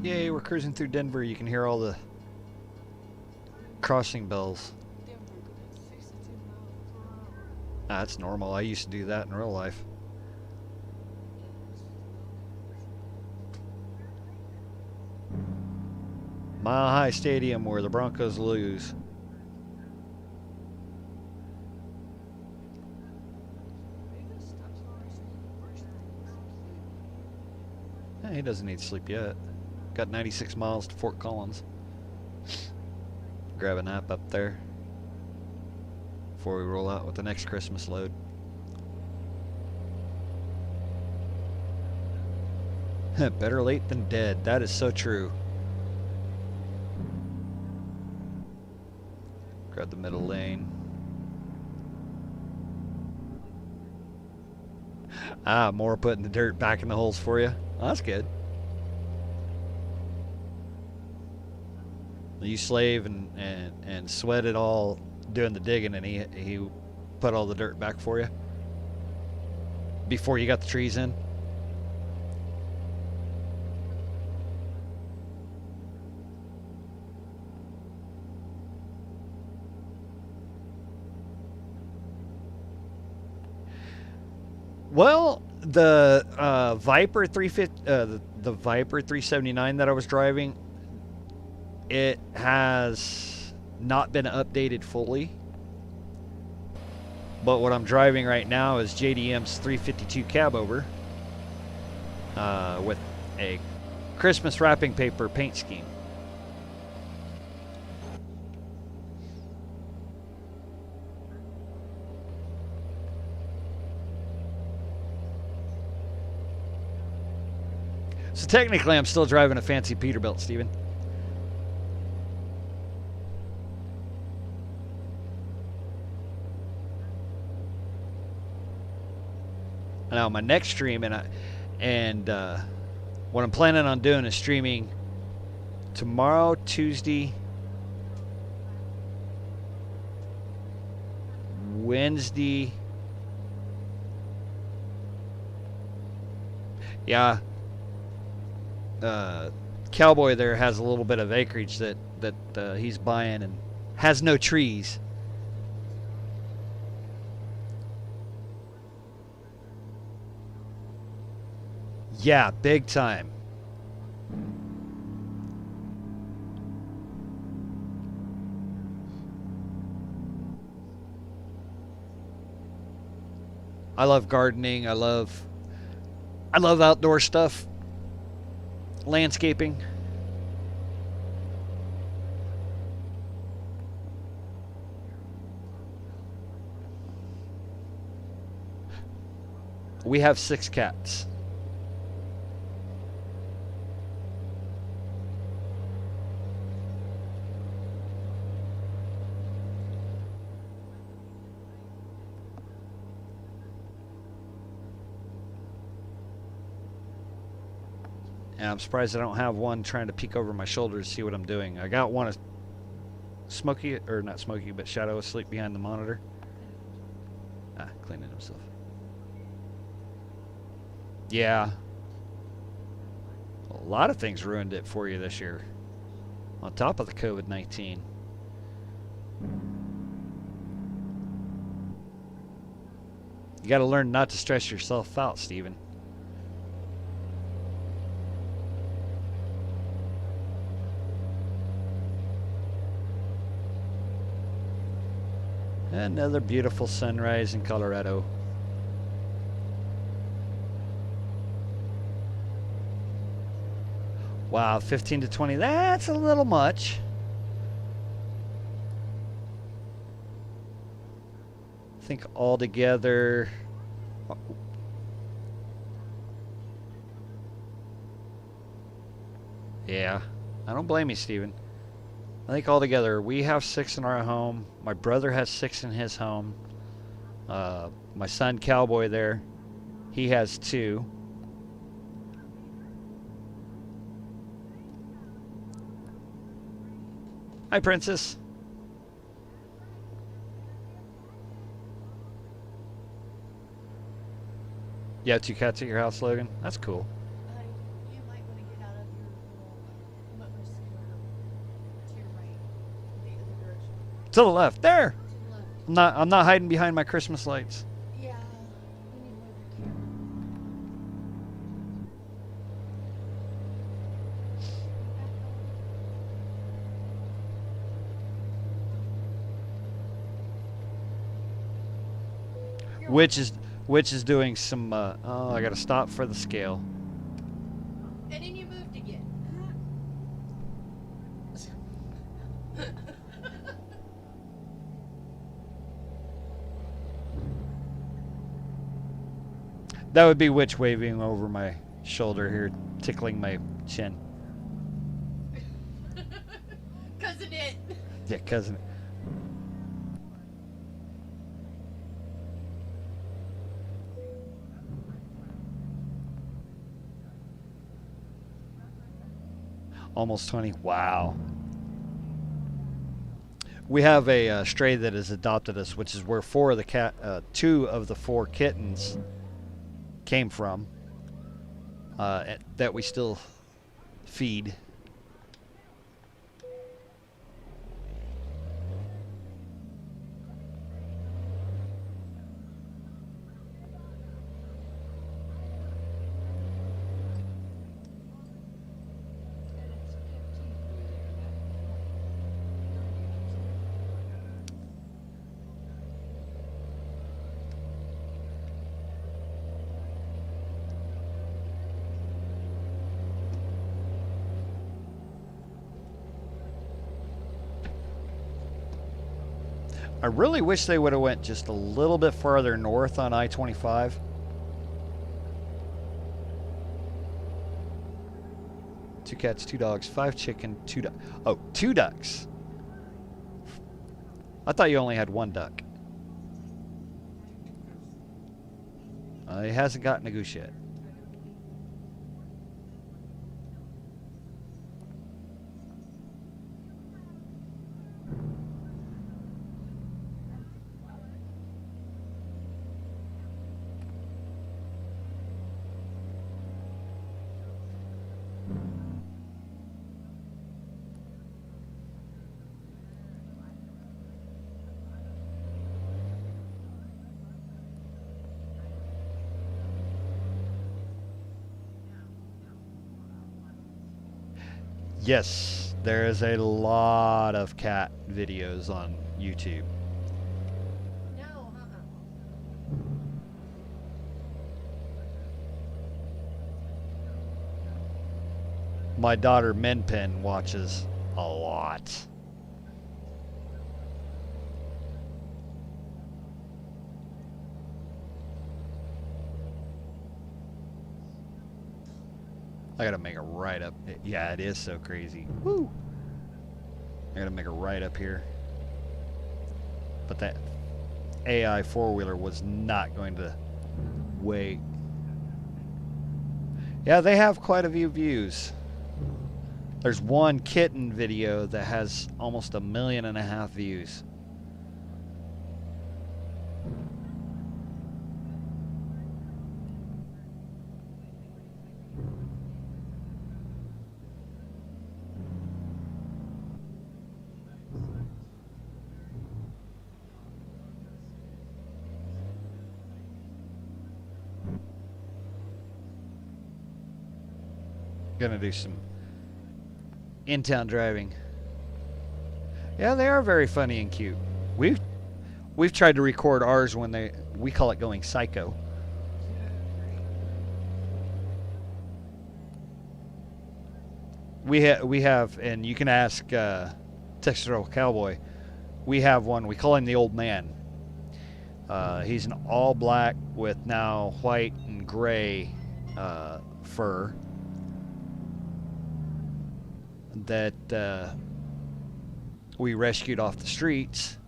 Yay, we're cruising through Denver. You can hear all the crossing bells. That's normal. I used to do that in real life. Mile High Stadium where the Broncos lose. He doesn't need sleep yet. Got 96 miles to Fort Collins. Grab a nap up there before we roll out with the next Christmas load. Better late than dead. That is so true. Grab the middle lane. Ah, more putting the dirt back in the holes for you. Oh, that's good. You slave and sweat it all doing the digging, and he put all the dirt back for you before you got the trees in. Well, the Viper 350, the Viper 379 that I was driving, it has not been updated fully. But what I'm driving right now is JDM's 352 cab over with a Christmas wrapping paper paint scheme. So technically, I'm still driving a fancy Peterbilt, Steven. Now, my next stream, and what I'm planning on doing is streaming tomorrow, Tuesday, Wednesday. Yeah. Cowboy there has a little bit of acreage that he's buying and has no trees. Yeah, big time. I love gardening. I love outdoor stuff. Landscaping. We have 6 cats. And I'm surprised I don't have one trying to peek over my shoulder to see what I'm doing. I got one Smokey, or not Smokey, but Shadow asleep behind the monitor. Ah, cleaning himself. Yeah. A lot of things ruined it for you this year. On top of the COVID-19. You got to learn not to stress yourself out, Steven. Another beautiful sunrise in Colorado. Wow, 15 to 20. That's a little much. I think altogether. Yeah, I don't blame you, Steven. I think altogether we have 6 in our home. My brother has 6 in his home. My son Cowboy there, he has 2. Hi, Princess. You have 2 cats at your house, Logan? That's cool. You might want to get out of your little motors to your right, the other direction. To the left. There. To the left. I'm not hiding behind my Christmas lights. Yeah, we need to move the camera. Which is doing some oh, I gotta stop for the scale. And then you moved again. That would be Witch waving over my shoulder here, tickling my chin. Cousin it. Yeah, cousin. Almost 20. Wow. We have a stray that has adopted us, which is where two of the four kittens came from. That we still feed. I really wish they would have went just a little bit farther north on I-25. Two cats, two dogs, five chicken, two ducks. Oh, two ducks. I thought you only had one duck. He hasn't gotten a goose yet. Yes, there is a lot of cat videos on YouTube. No, My daughter Minpin watches a lot. I gotta make a right up. Yeah, it is so crazy. Woo! I gotta make a right up here. But that AI four-wheeler was not going to wait. Yeah, they have quite a few views. There's one kitten video that has almost 1.5 million views. Gonna do some in-town driving. Yeah, they are very funny and cute. We've tried to record ours when we call it going psycho. We have, and you can ask Texas Cowboy. We have one. We call him the old man. He's an all black with now white and gray fur. That we rescued off the streets,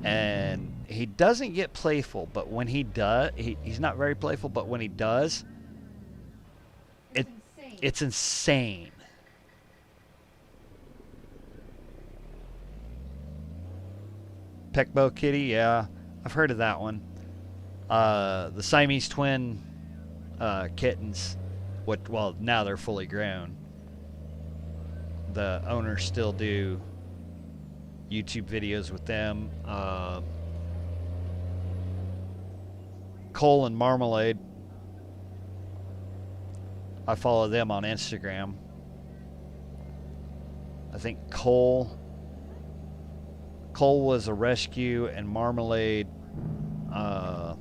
and he doesn't get playful, but when he does, he's not very playful, but when he does, it's insane. Peckbo Kitty, yeah, I've heard of that one. The Siamese twin kittens, well, now they're fully grown. The owners still do YouTube videos with them. Cole and Marmalade, I follow them on Instagram. I think Cole was a rescue, and Marmalade, I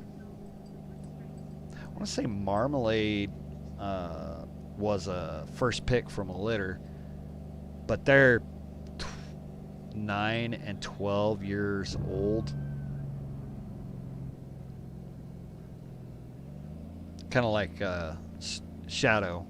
want to say Marmalade was a first pick from a litter. But they're 9 and 12 years old. kind of like Shadow.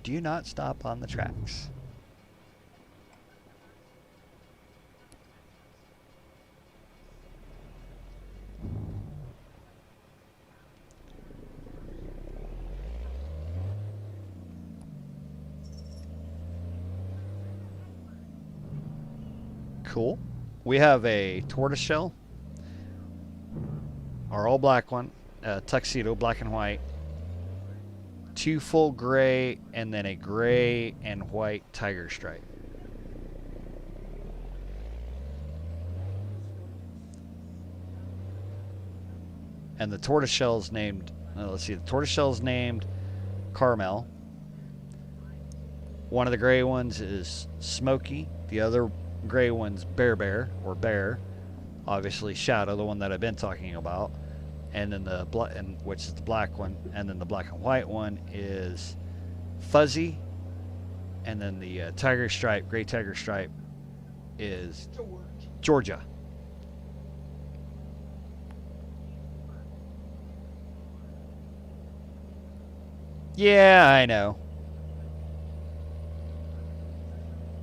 Do you not stop on the tracks? Cool. We have a tortoiseshell, our all black one, tuxedo, black and white, 2 full gray, and then a gray and white tiger stripe. And the tortoiseshell's named, let's see, the tortoiseshell's named Carmel. One of the gray ones is Smoky. The other gray one's Bear or Bear. Obviously Shadow, the one that I've been talking about. And then the which is the black one, and then the black and white one is Fuzzy, and then the tiger stripe, gray tiger stripe, is Georgia. Yeah, I know.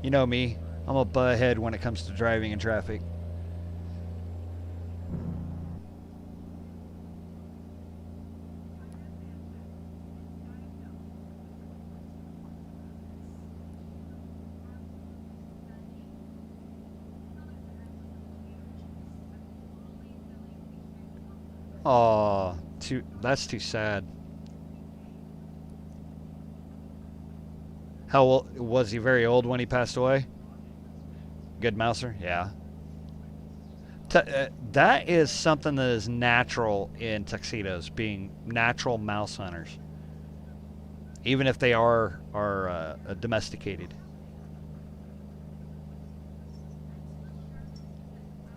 You know me. I'm a butthead when it comes to driving in traffic. Oh, that's too sad. How old was he? Very old when he passed away? Good mouser? Yeah. That is something that is natural in tuxedos, being natural mouse hunters. Even if they are domesticated.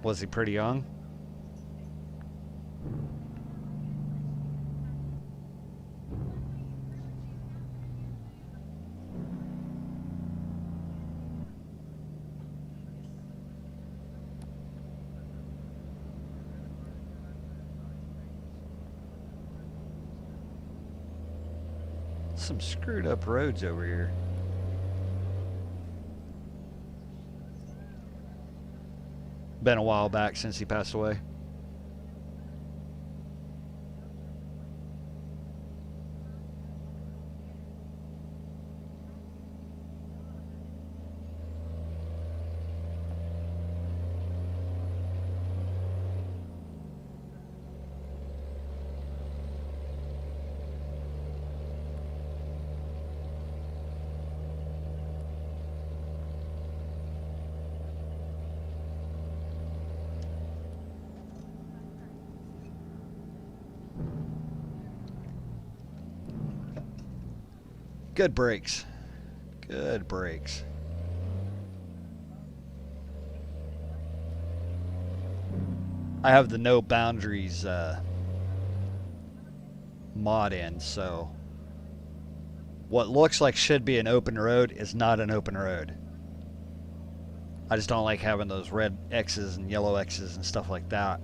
Was he pretty young? Some screwed up roads over here. Been a while back since he passed away. Good brakes. Good brakes. I have the no boundaries mod in, so what looks like should be an open road is not an open road. I just don't like having those red X's and yellow X's and stuff like that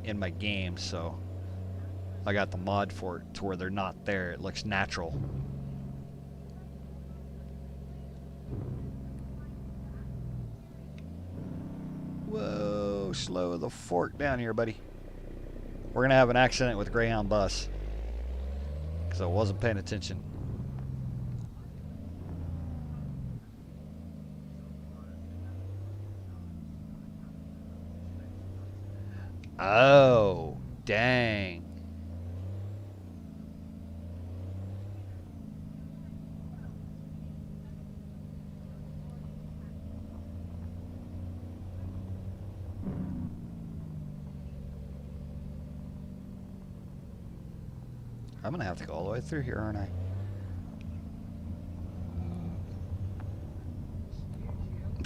in my game, so I got the mod for it to where they're not there. It looks natural. Whoa, slow the fork down here, buddy. We're going to have an accident with Greyhound bus because I wasn't paying attention. Oh, dang. I'm going to have to go all the way through here, aren't I?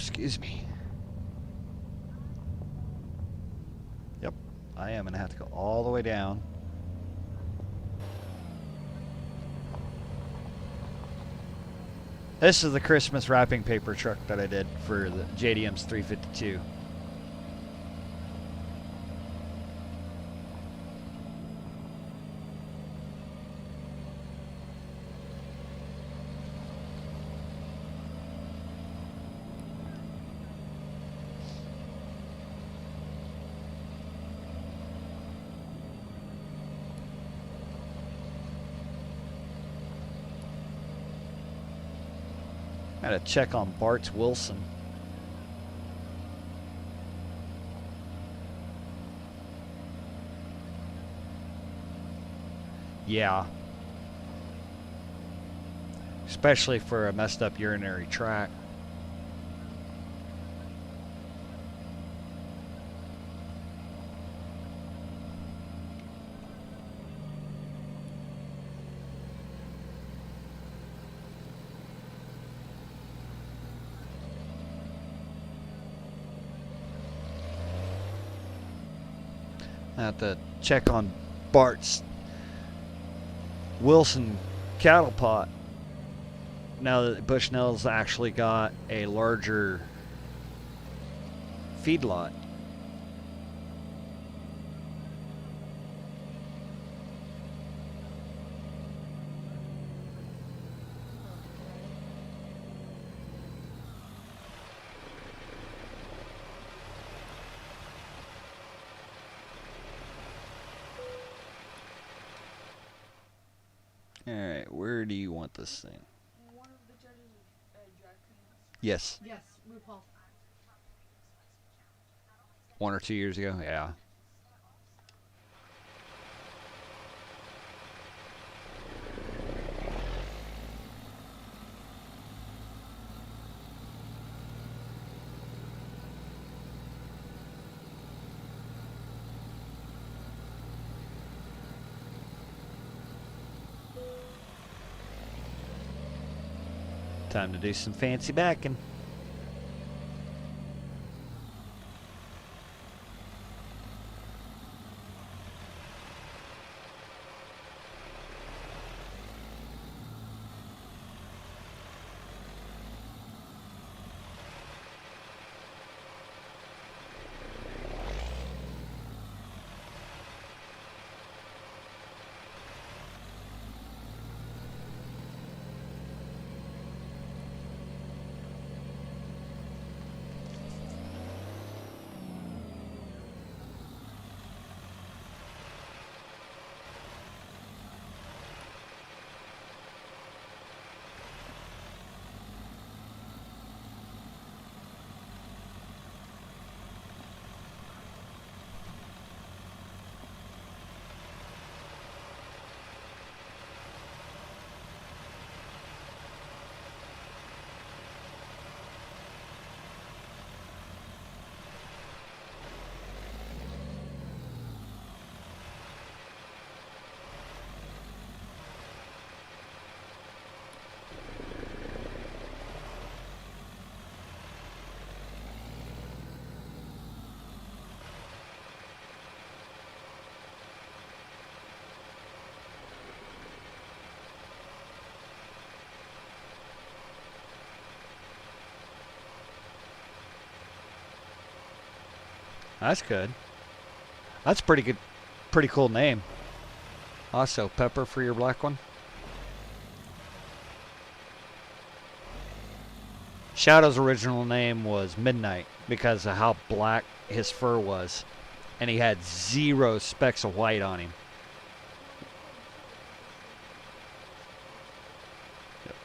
excuse me. Yep, I am gonna have to go all the way down. This is the Christmas wrapping paper truck that I did for the JDM's 352. Gotta check on Bart's Wilson. Yeah. Especially for a messed up urinary tract. I have to check on Bart's Wilson cattle pot. Now that Bushnell's actually got a larger feedlot. Alright, where do you want this thing? One of the judges is drag queens. Yes. Yes, RuPaul. 1 or 2 years ago? Yeah. Time to do some fancy backing. That's good. That's pretty good. Pretty cool name. Also, Pepper for your black one. Shadow's original name was Midnight because of how black his fur was. And he had 0 specks of white on him. Yep.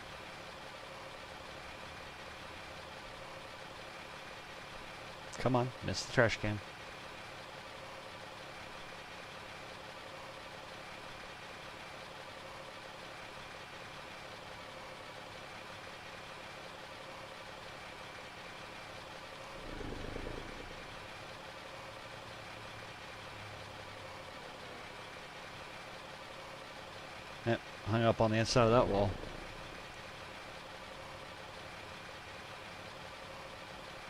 Come on, miss the trash can. Yep, hung up on the inside of that wall.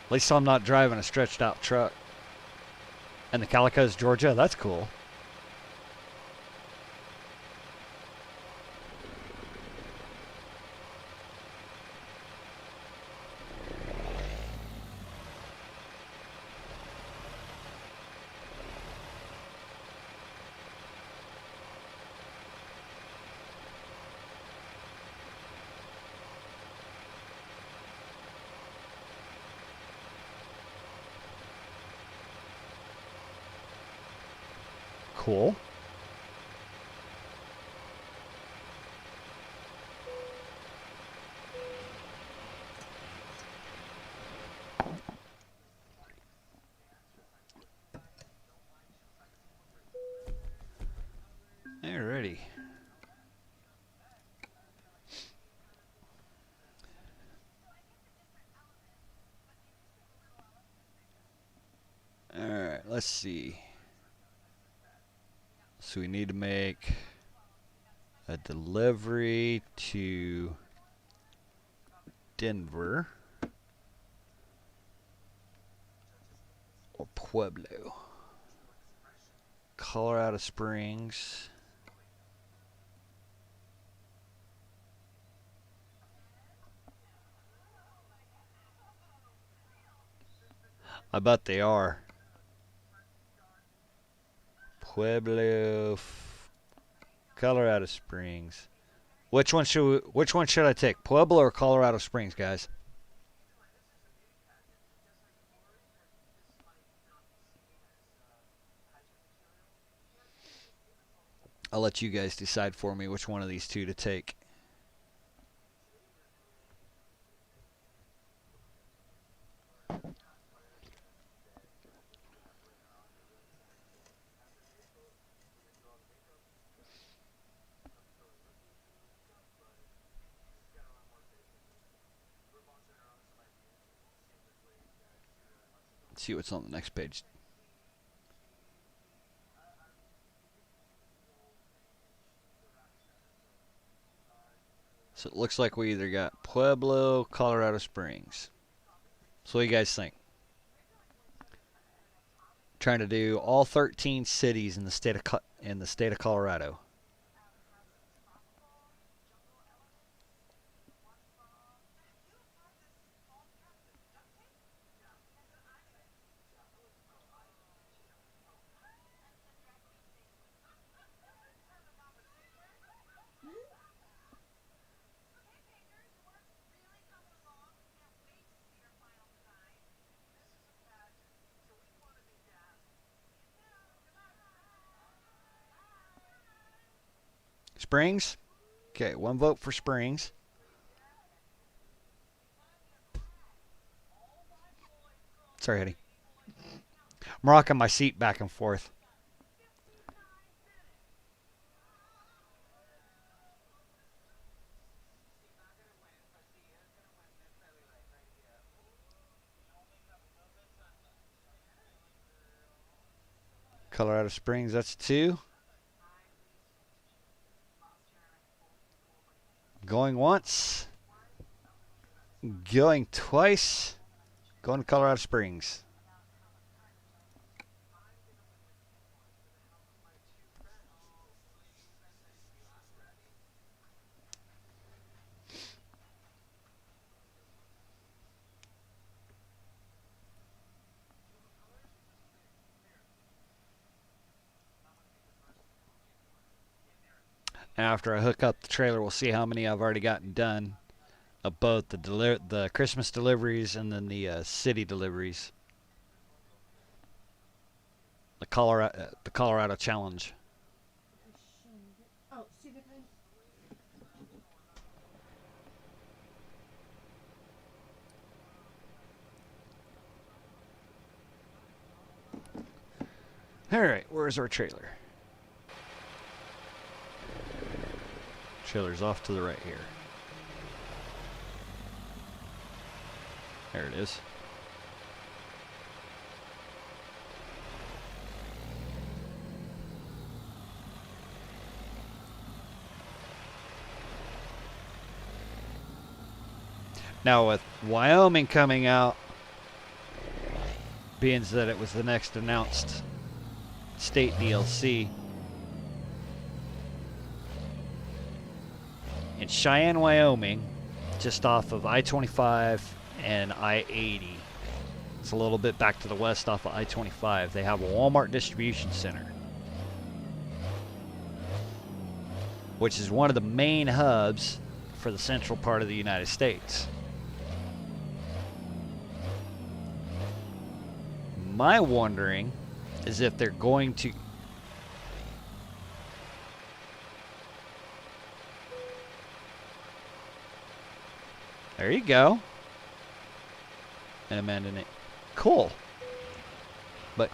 At least I'm not driving a stretched out truck. And the Calico's Georgia, that's cool. Cool. Alrighty. Alright, let's see. So we need to make a delivery to Denver or Pueblo. Colorado Springs. I bet they are. Pueblo, Colorado Springs. Which one should I take? Pueblo or Colorado Springs, guys? I'll let you guys decide for me which one of these two to take. Let's see what's on the next page. So it looks like we either got Pueblo, Colorado Springs. So what do you guys think? Trying to do all 13 cities in the state of Colorado. Springs? Okay, one vote for Springs. Sorry, Eddie. I'm rocking my seat back and forth. Colorado Springs, that's 2. Going once. Going twice. Going to Colorado Springs. After I hook up the trailer, we'll see how many I've already gotten done of both the Christmas deliveries and then the city deliveries. The Colorado Challenge. Oh, see the kind. All right, where's our trailer? Trailer's off to the right here. There it is. Now with Wyoming coming out, being that it was the next announced state DLC. In Cheyenne, Wyoming, just off of I-25 and I-80. It's a little bit back to the west off of I-25. They have a Walmart distribution center, which is one of the main hubs for the central part of the United States. My wondering is if they're going to... There you go. And Amanda Nate. Cool. But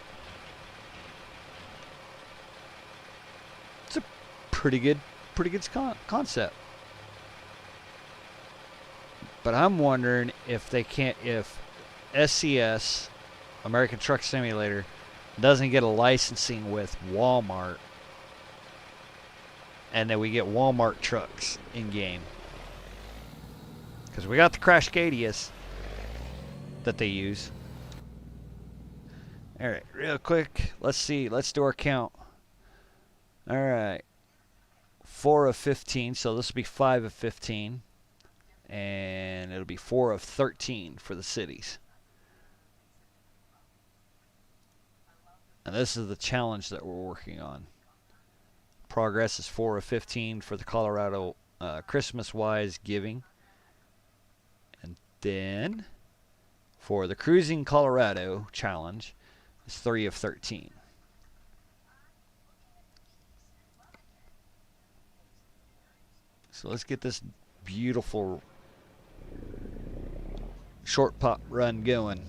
it's a pretty good concept. But I'm wondering if they can't, if SCS, American Truck Simulator, doesn't get a licensing with Walmart, and then we get Walmart trucks in game. Because we got the Crashcadias that they use. Alright, real quick. Let's see. Let's do our count. Alright. 4 of 15. So this will be 5 of 15. And it'll be 4 of 13 for the cities. And this is the challenge that we're working on. Progress is 4 of 15 for the Colorado Christmas-wise giving. Then, for the Cruising Colorado challenge, it's 3 of 13. So let's get this beautiful short pop run going.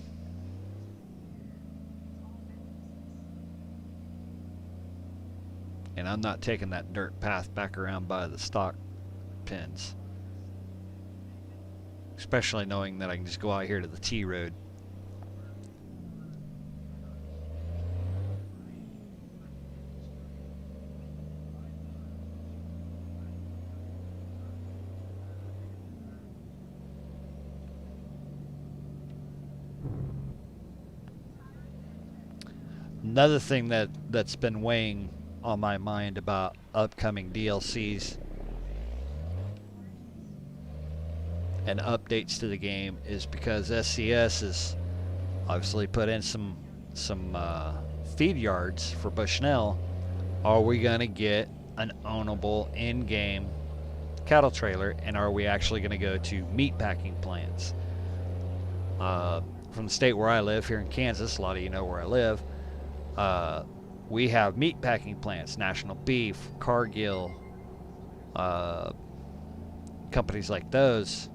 And I'm not taking that dirt path back around by the stock pins. Especially knowing that I can just go out here to the T road. Another thing that's been weighing on my mind about upcoming DLCs and updates to the game is because SCS has obviously put in some feed yards for Bushnell. Are we going to get an ownable in-game cattle trailer, and are we actually going to go to meat packing plants? From the state where I live, here in Kansas, a lot of you know where I live, we have meat packing plants, National Beef, Cargill, companies like those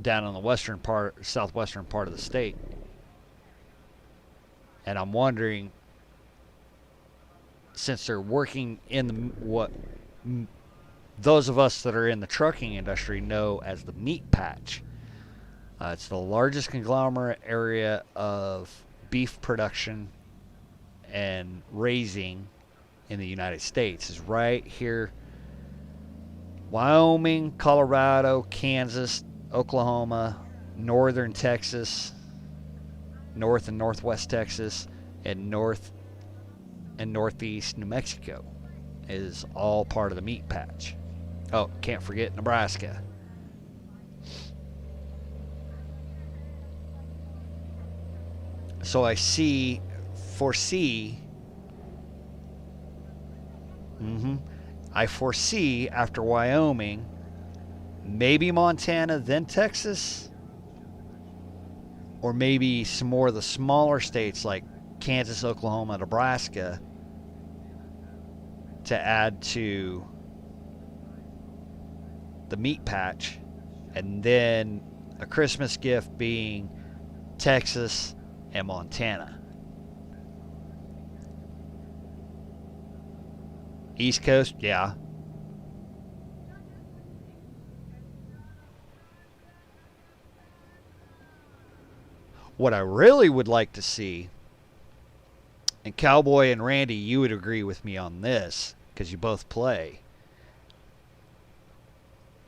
down in the western part, southwestern part of the state. And I'm wondering, since they're working in the, what those of us that are in the trucking industry know as the meat patch, it's the largest conglomerate area of beef production and raising in the United States. Is right here, Wyoming, Colorado, Kansas, Oklahoma, northern Texas, north and northwest Texas, and north and northeast New Mexico is all part of the meat patch. Oh, can't forget Nebraska. So I foresee after Wyoming, maybe Montana, then Texas, or maybe some more of the smaller states like Kansas, Oklahoma, Nebraska to add to the meat patch, and then a Christmas gift being Texas and Montana. East Coast, yeah. What I really would like to see, and Cowboy and Randy, you would agree with me on this because you both play.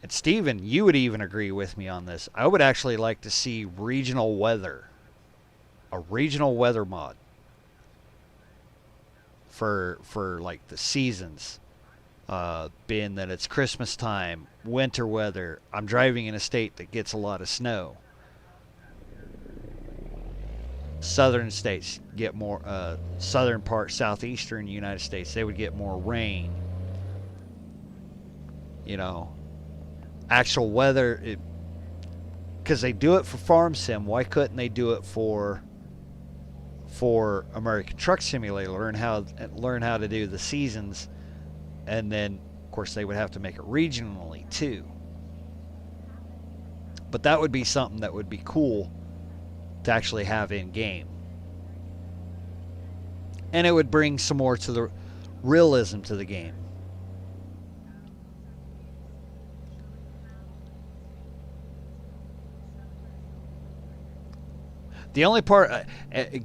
And Steven, you would even agree with me on this. I would actually like to see regional weather a regional weather mod for like the seasons, being that it's Christmas time, winter weather. I'm driving in a state that gets a lot of snow. Southern states get more, southern part, southeastern United States, they would get more rain. You know, actual weather, because they do it for Farm Sim. Why couldn't they do it for American Truck Simulator? Learn how to do the seasons, and then of course they would have to make it regionally too. But that would be something that would be cool to actually have in game, and it would bring some more to the realism to the game. The only part,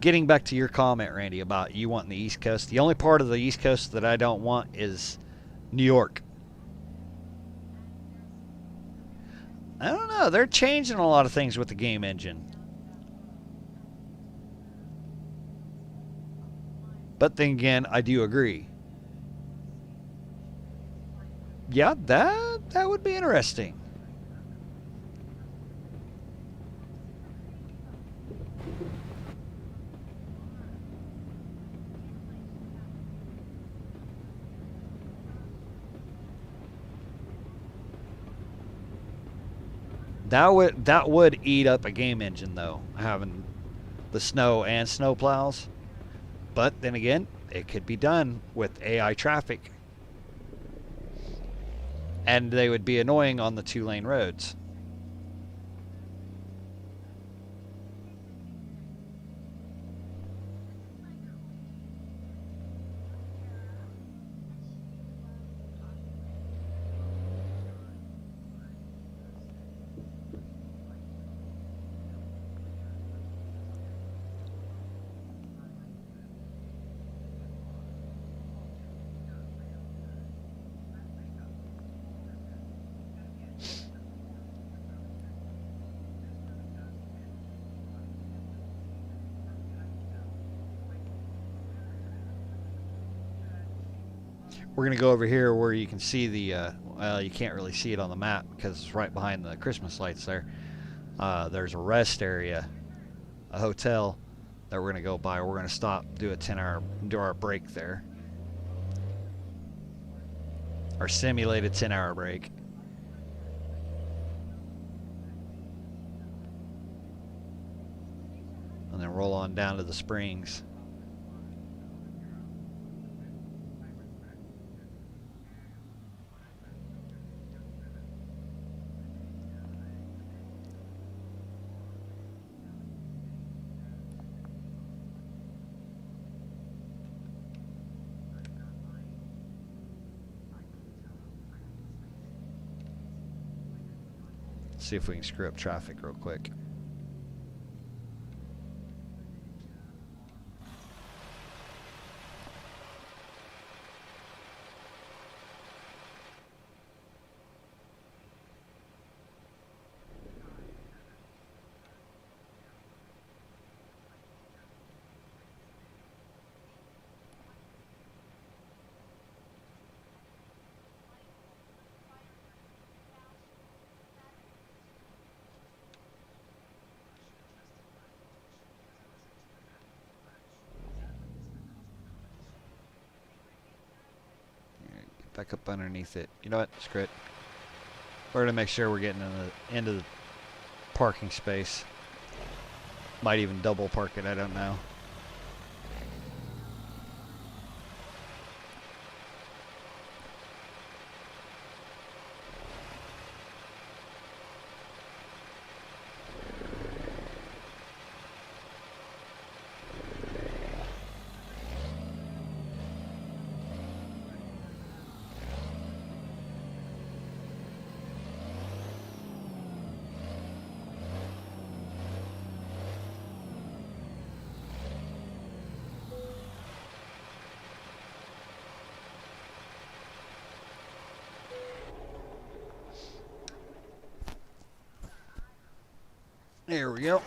getting back to your comment, Randy, about you wanting the East Coast, the only part of the East Coast that I don't want is New York. I don't know. They're changing a lot of things with the game engine. But then again, I do agree. Yeah, that would be interesting. That would eat up a game engine though, having the snow and snow plows. But then again, it could be done with AI traffic, and they would be annoying on the 2-lane roads. We're going to go over here where you can see the, well, you can't really see it on the map because it's right behind the Christmas lights there. There's a rest area, a hotel that we're going to go by. We're going to stop, do our break there. Our simulated 10-hour break. And then roll on down to the Springs. See if we can screw up traffic real quick. Back up underneath it. You know what? Screw it. We're going to make sure we're getting into the parking space. Might even double park it, I don't know. There we go.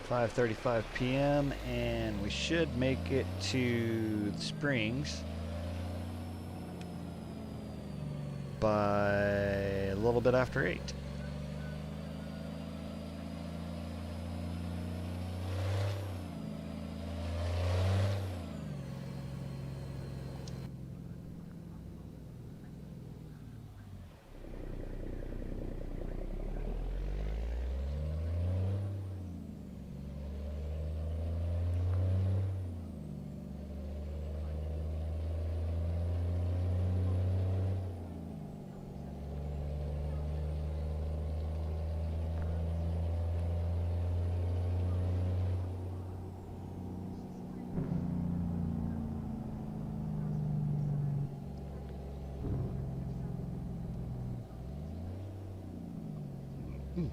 5:35 p.m. and we should make it to the Springs by a little bit after 8.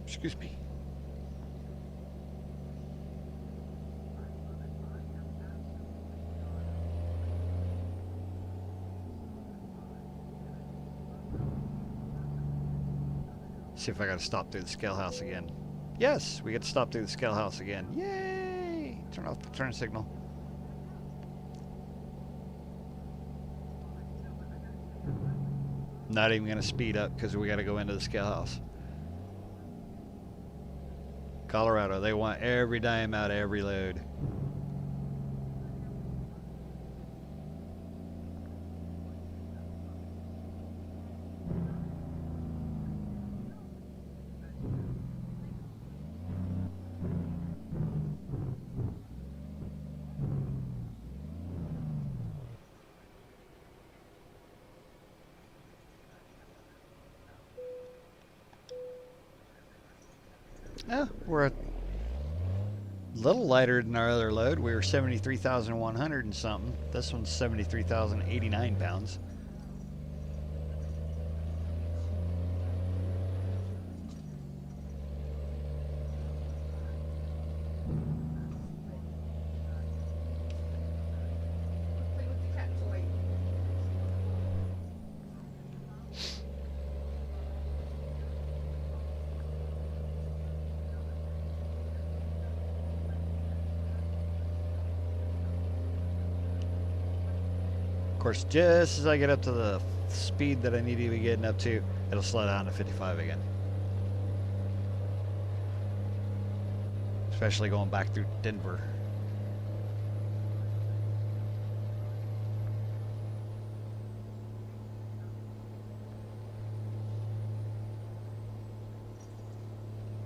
Excuse me. See if I gotta stop through the scale house again. Yes, we get to stop through the scale house again. Yay! Turn off the turn signal. Not even gonna speed up because we gotta go into the scale house. Colorado, they want every dime out of every load. Yeah, we're a little lighter than our other load. We were 73,100 and something. This one's 73,089 pounds. Play with the cat toy. Of course, just as I get up to the speed that I need to be getting up to, it'll slow down to 55 again. Especially going back through Denver.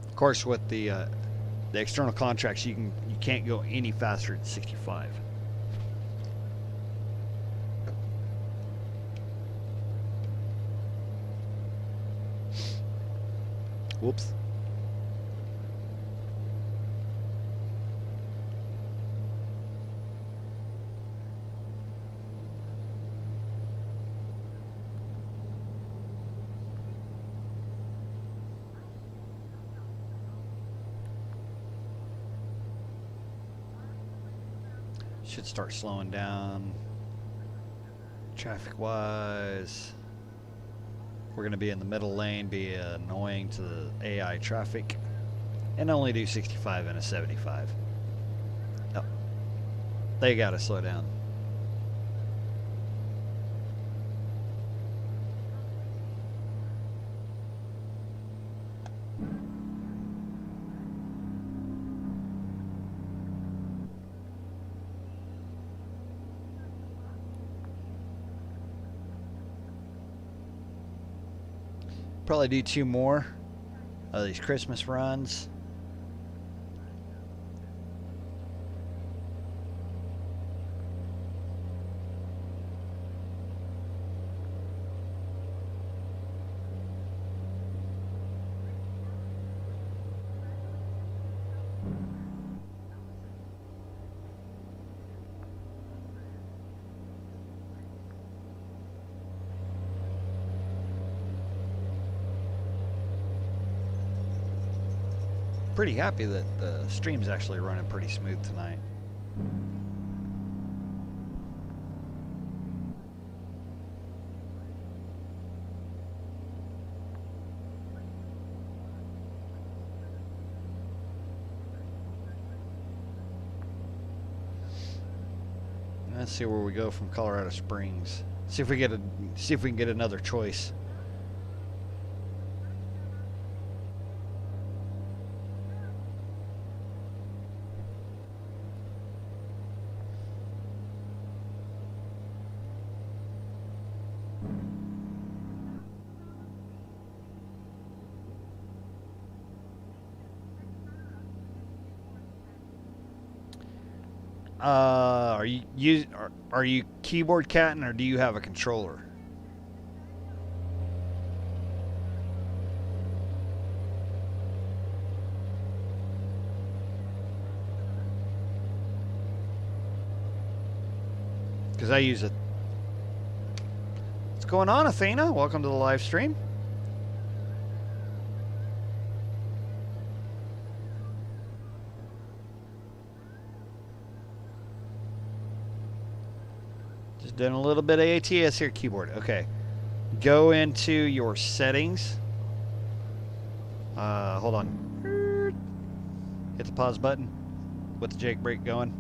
Of course, with the external contracts, you can't go any faster than 65. Whoops. Should start slowing down traffic wise. We're going to be in the middle lane, be annoying to the AI traffic, and only do 65 and a 75. Oh, they got to slow down. Probably do 2 more of these Christmas runs. Pretty happy that the stream's actually running pretty smooth tonight. Let's see where we go from Colorado Springs. See if we can get another choice. Are you keyboard catting or do you have a controller? Because I use it. What's going on, Athena? Welcome to the live stream. Just doing a little bit of ATS here, keyboard. Okay. Go into your settings. Hold on. Hit the pause button with the Jake brake going.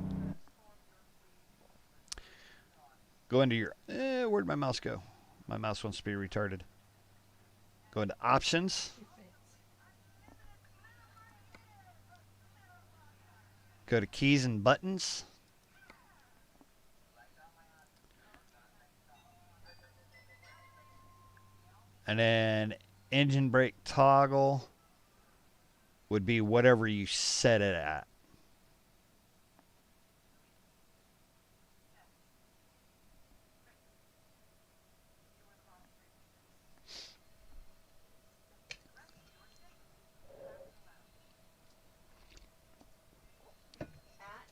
Go into your... where'd my mouse go? My mouse wants to be retarded. Go into options. Go to keys and buttons. And then engine brake toggle would be whatever you set it at.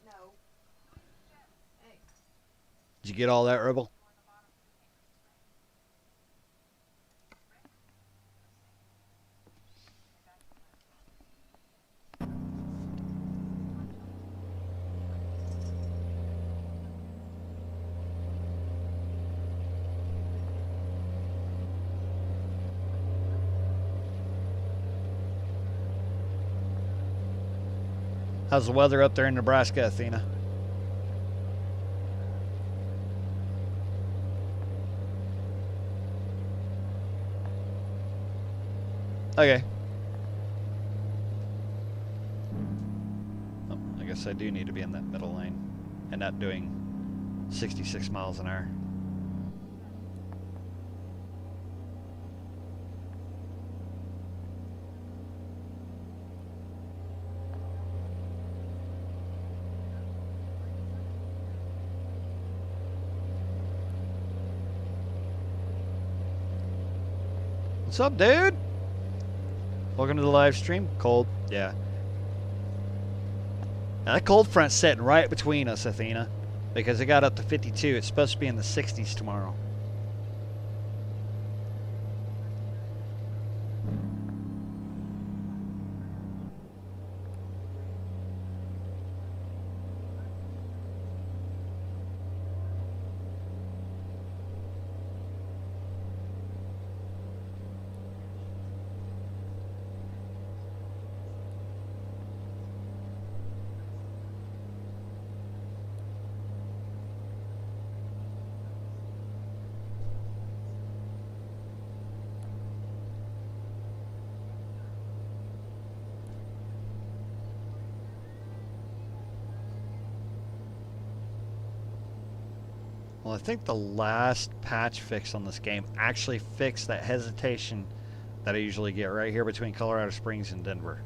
No. Hey. Did you get all that, Rebel? How's the weather up there in Nebraska, Athena? Okay. Oh, I guess I do need to be in that middle lane and not doing 66 miles an hour. What's up, dude? Welcome to the live stream. Cold, yeah. Now, that cold front's sitting right between us, Athena, because it got up to 52. It's supposed to be in the 60s tomorrow. Well, I think the last patch fix on this game actually fixed that hesitation that I usually get right here between Colorado Springs and Denver.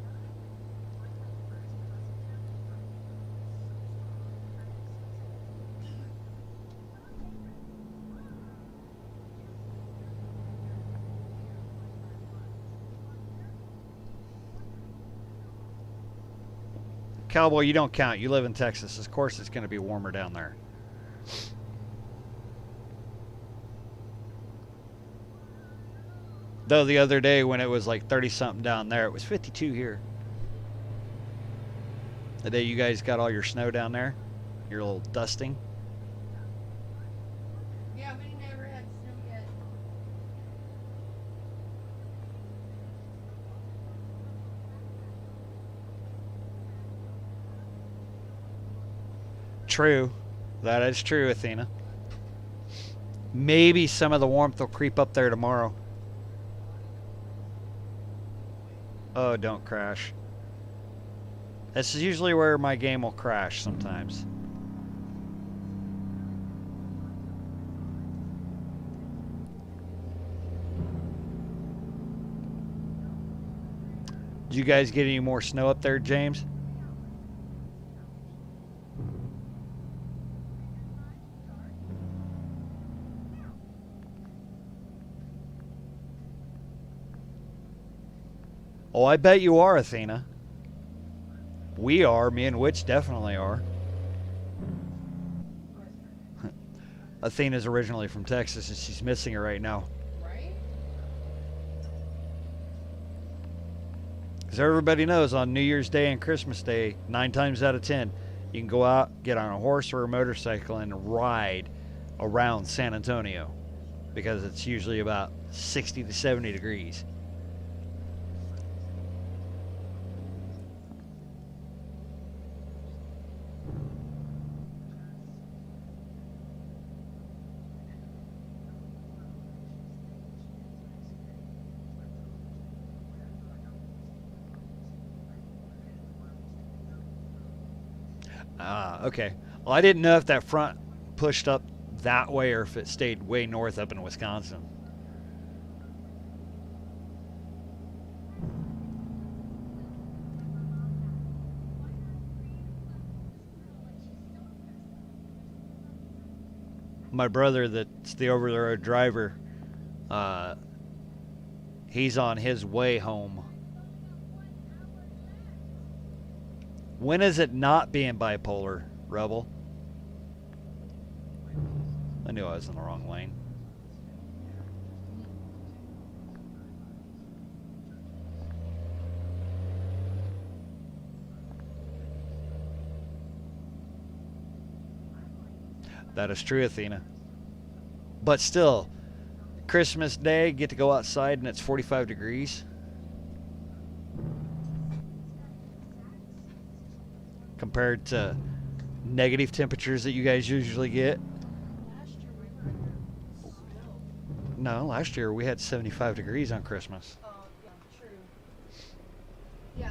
Cowboy, you don't count. You live in Texas. Of course it's going to be warmer down there. Though the other day when it was like 30-something down there, it was 52 here. The day you guys got all your snow down there, your little dusting. Yeah, we never had snow yet. True. That is true, Athena. Maybe some of the warmth will creep up there tomorrow. Oh, don't crash. This is usually where my game will crash sometimes. Did you guys get any more snow up there, James? Oh, I bet you are, Athena. We are. Me and Witch definitely are. Athena's originally from Texas, and she's missing it right now. Right? Because everybody knows on New Year's Day and Christmas Day, 9 times out of 10, you can go out, get on a horse or a motorcycle, and ride around San Antonio. Because it's usually about 60 to 70 degrees. Ah, okay. Well, I didn't know if that front pushed up that way or if it stayed way north up in Wisconsin. My brother, that's the over the road driver, uh, he's on his way home. When is it not being bipolar, Rebel? I knew I was in the wrong lane. That is true, Athena. But still, Christmas Day, get to go outside and it's 45 degrees. Compared to negative temperatures that you guys usually get. Last year we were in snow. No, last year we had 75 degrees on Christmas. Oh, yeah, true. Yeah.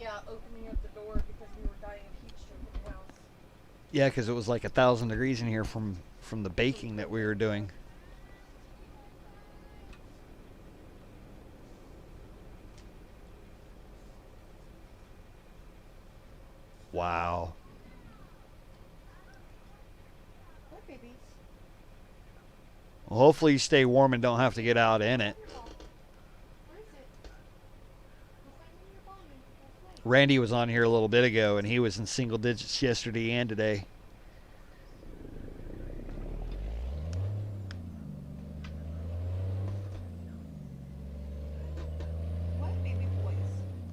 Yeah, opening up the door because we were dying of heat stroke in the house. Yeah, because it was like 1,000 degrees in here from the baking that we were doing. Wow. What babies? Well, hopefully you stay warm and don't have to get out in it. Where is it? We'll find it in your volume. That's right. Randy was on here a little bit ago, and he was in single digits yesterday and today. What baby boys?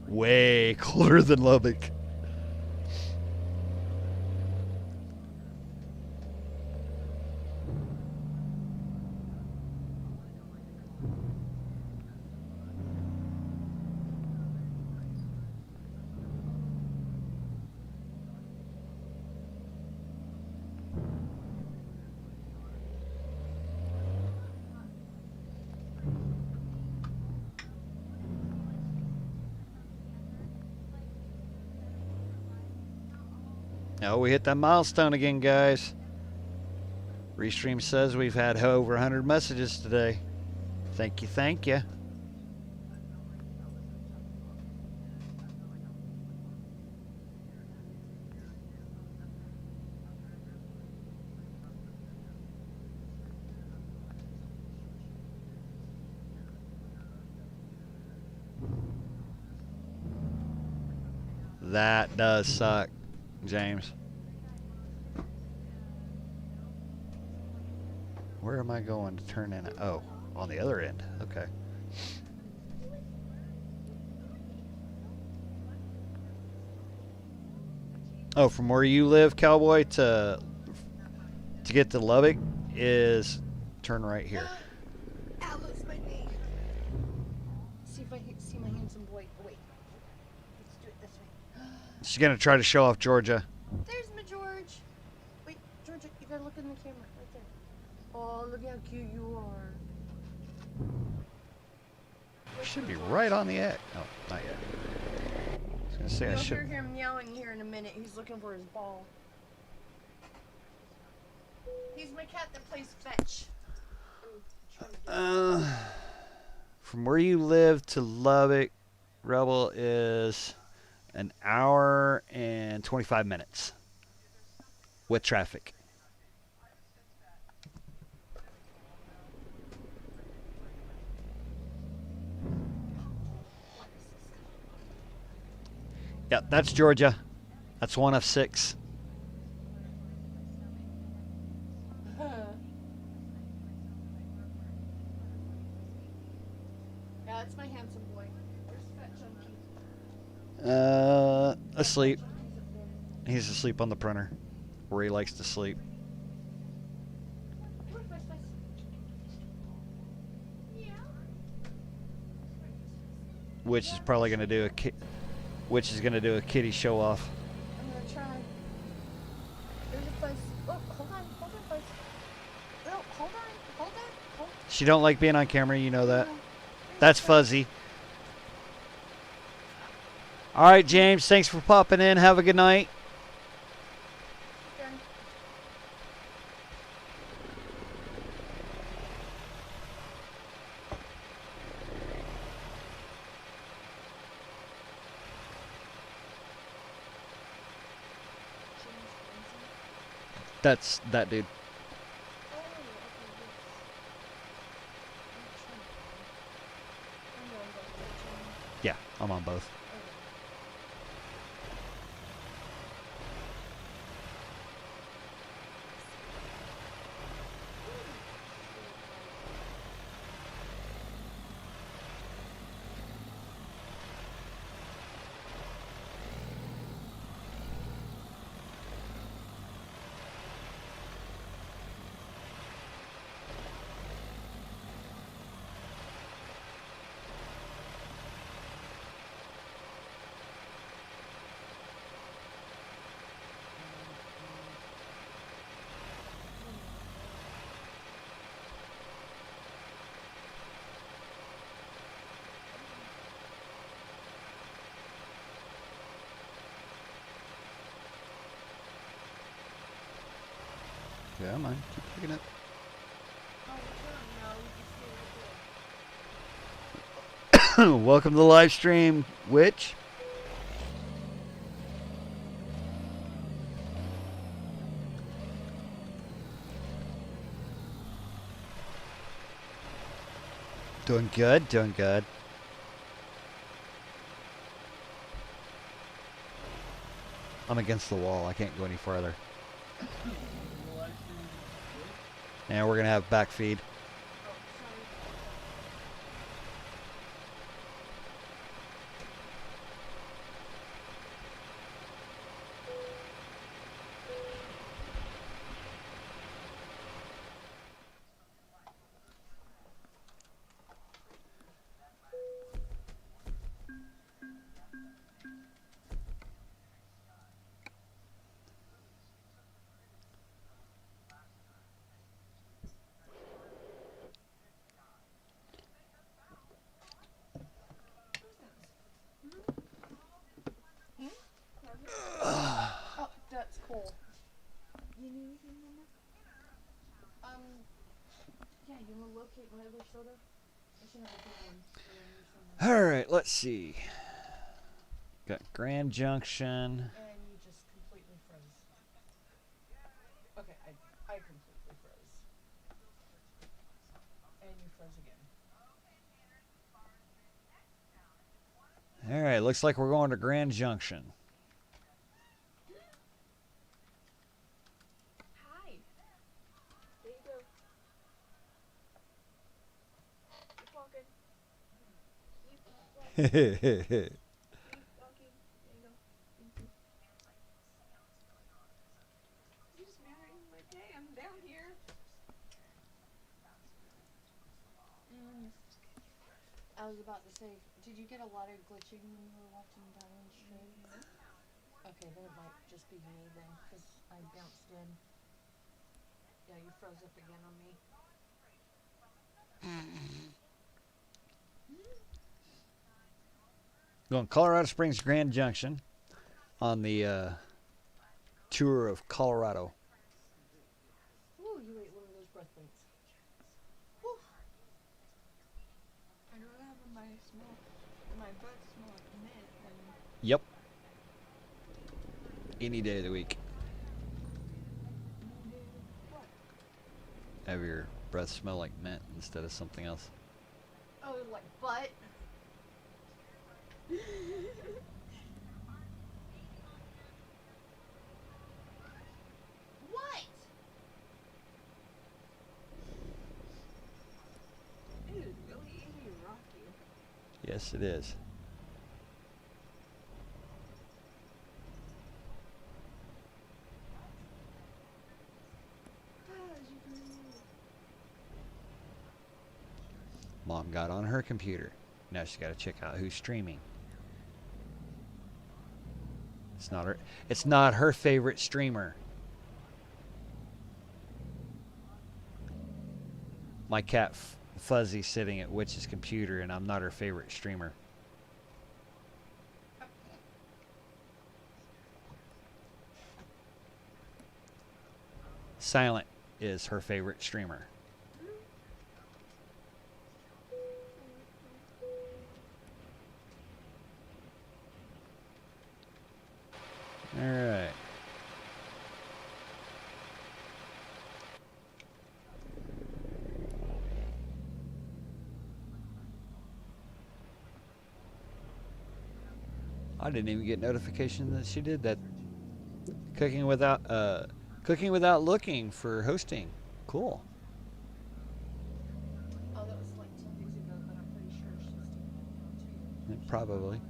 Way colder than Lubbock. Oh, we hit that milestone again, guys. Restream says we've had over 100 messages today. Thank you, thank you. That does suck, James. Where am I going to turn in? Oh, on the other end. Okay. Oh, from where you live, Cowboy, to get to Lubbock is turn right here. Ow, that's my knee. See if I can see my handsome boy. Oh, wait. Let's do it this way. She's gonna try to show off Georgia. There's my George. Wait, You gotta look in the camera right there. Oh, look how cute you are. Should be right on the edge. Oh, not yet. I was gonna say I You'll should. hear him yelling here in a minute. He's looking for his ball. He's my cat that plays fetch. From where you live to Lubbock, Rebel is an hour and 25 minutes with traffic. Yeah, that's Georgia. That's one of 6. Yeah, that's my handsome boy. Where's Fat Chunky? Asleep. Chunky's up there. He's asleep on the printer, where he likes to sleep. Where's Fetch, Fetch? Yeah. Which is probably gonna do a kitty show off. I'm gonna try. There's a fuzz. Oh, hold on, fuzz. No, hold on. She don't like being on camera, you know that. That's Fuzzy. All right, James, thanks for popping in. Have a good night. Done. That's that dude. Oh, okay, yes. Yeah, I'm on both. Yeah, I'm on. Keep picking it. Welcome to the live stream, Witch. Doing good, doing good. I'm against the wall. I can't go any farther. And we're going to have back feed. Oh, that's cool. You need anything, Mama? Yeah, you wanna locate my other soda? I should have a big one. All right, let's see. Got Grand Junction. And you just completely froze. Okay, I completely froze. And you froze again. All right, looks like we're going to Grand Junction. Hi. There you go. Keep walking. Keep walking. Keep walking. There you go. Thank you. You just marrying my day. I'm down here. I was about to say, did you get a lot of glitching when you were watching Diamond stream? Okay, then it might just be me then, because I bounced in. froze up again on me. Going Colorado Springs Grand Junction on the tour of Colorado. Ooh, you ate one of those breath mints. I'd rather have my butt smell like mint than Yep. Any day of the week. what? Have your breath smell like mint instead of something else. Oh, like butt? What? It is really easy to rock you. Yes, it is. As you can Mom got on her computer. Now she's got to check out who's streaming. It's not her favorite streamer. My cat Fuzzy's sitting at Witch's computer and I'm not her favorite streamer. Silent is her favorite streamer. All right. I didn't even get notification that she did that. Cooking without looking for hosting. Cool. Oh, that was like 10 days ago, but I'm pretty sure she's doing it now too. Probably.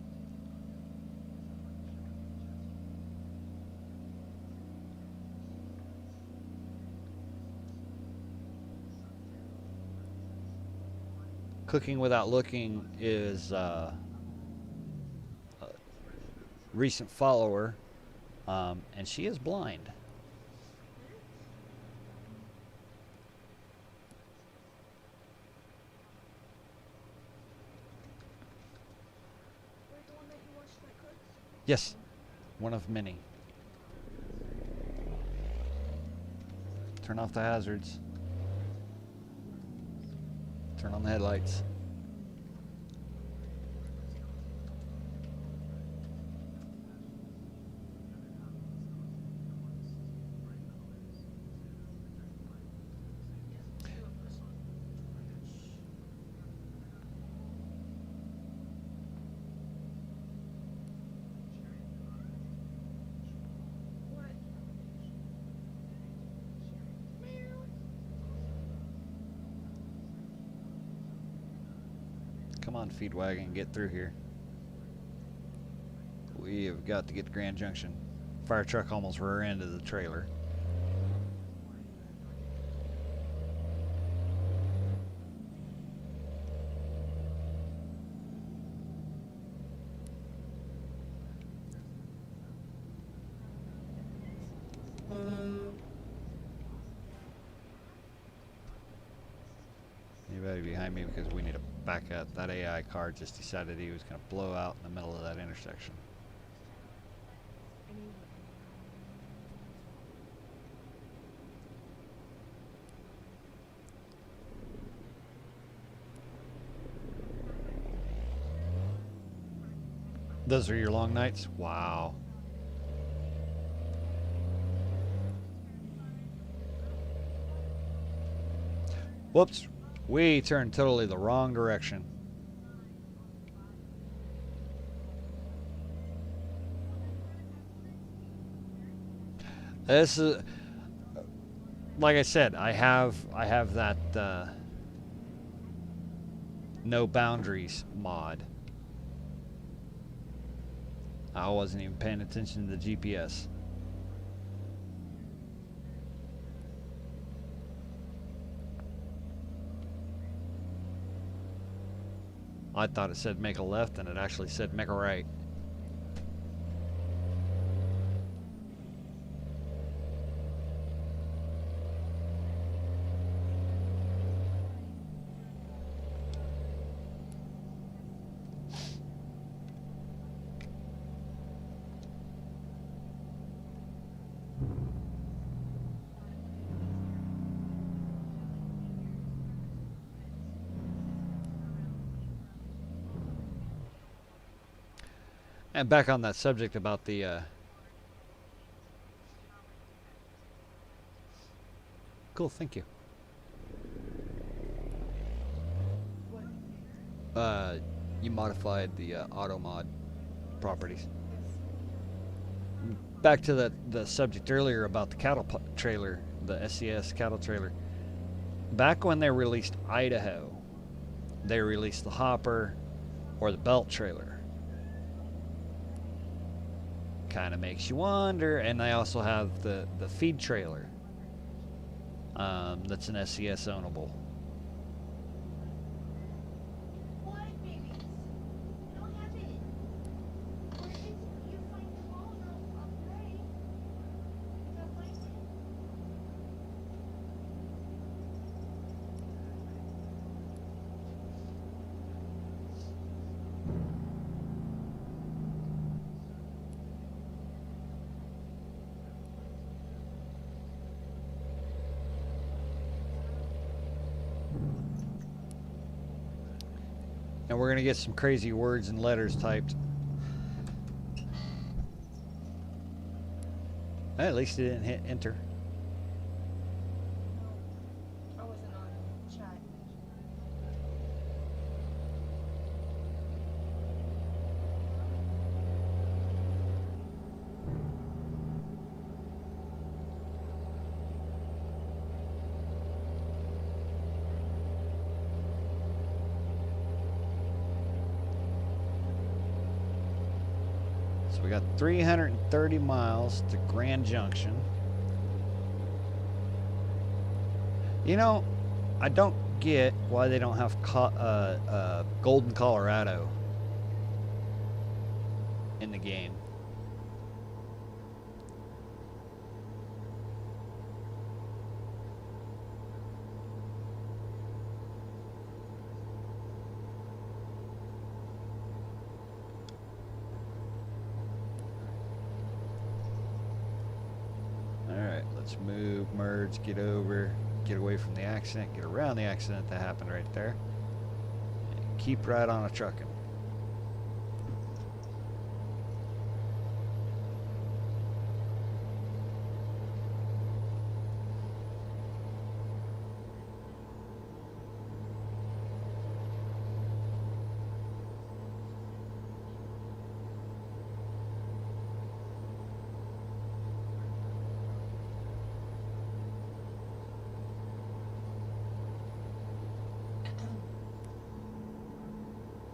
Cooking without looking is a recent follower, and she is blind. Wait, the one that you watched that cooks? Yes, one of many. Turn off the hazards. Turn on the headlights. What? Meow. Come on, feed wagon, get through here. We have got to get to Grand Junction. Fire truck almost rear-ended the trailer. Anybody behind me, because we need to back up. That AI car just decided he was going to blow out in the middle of that intersection. Any Those are your long nights? Wow. Whoops. We turned totally the wrong direction. This is, like I said, I have that no boundaries mod. I wasn't even paying attention to the GPS. I thought it said make a left and it actually said make a right. And back on that subject about the cool, thank you. What? You modified the auto mod properties. Yes. Back to the subject earlier about the cattle trailer, the SCS cattle trailer. Back when they released Idaho, they released the hopper or the belt trailer. Kind of makes you wonder. And they also have the feed trailer. That's an SCS ownable. What babies? You don't have it. Where is it? You find them all and I'll pray. If I find it. And we're going to get some crazy words and letters typed. At least it didn't hit enter. I wasn't on chat. So we got 330 miles to Grand Junction. You know, I don't get why they don't have Golden, Colorado in the game. Alright, let's move, merge, get over, get away from the accident, get around the accident that happened right there. And keep right on a trucking.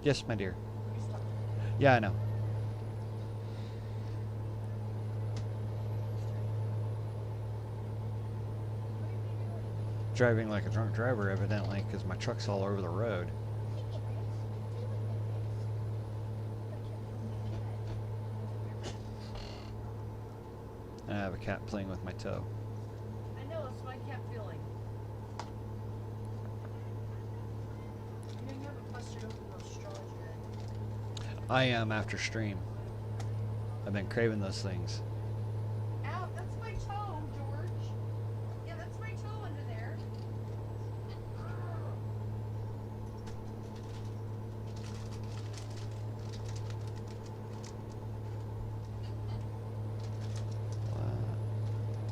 Yes, my dear. You stopped. Yeah, I know. Driving like a drunk driver, evidently, because my truck's all over the road. And I have a cat playing with my toe. I know, that's what I kept feeling. You know, you haven't busted open those straws yet. I am after stream. I've been craving those things. Ow, that's my toe, George. Yeah, that's my toe under there.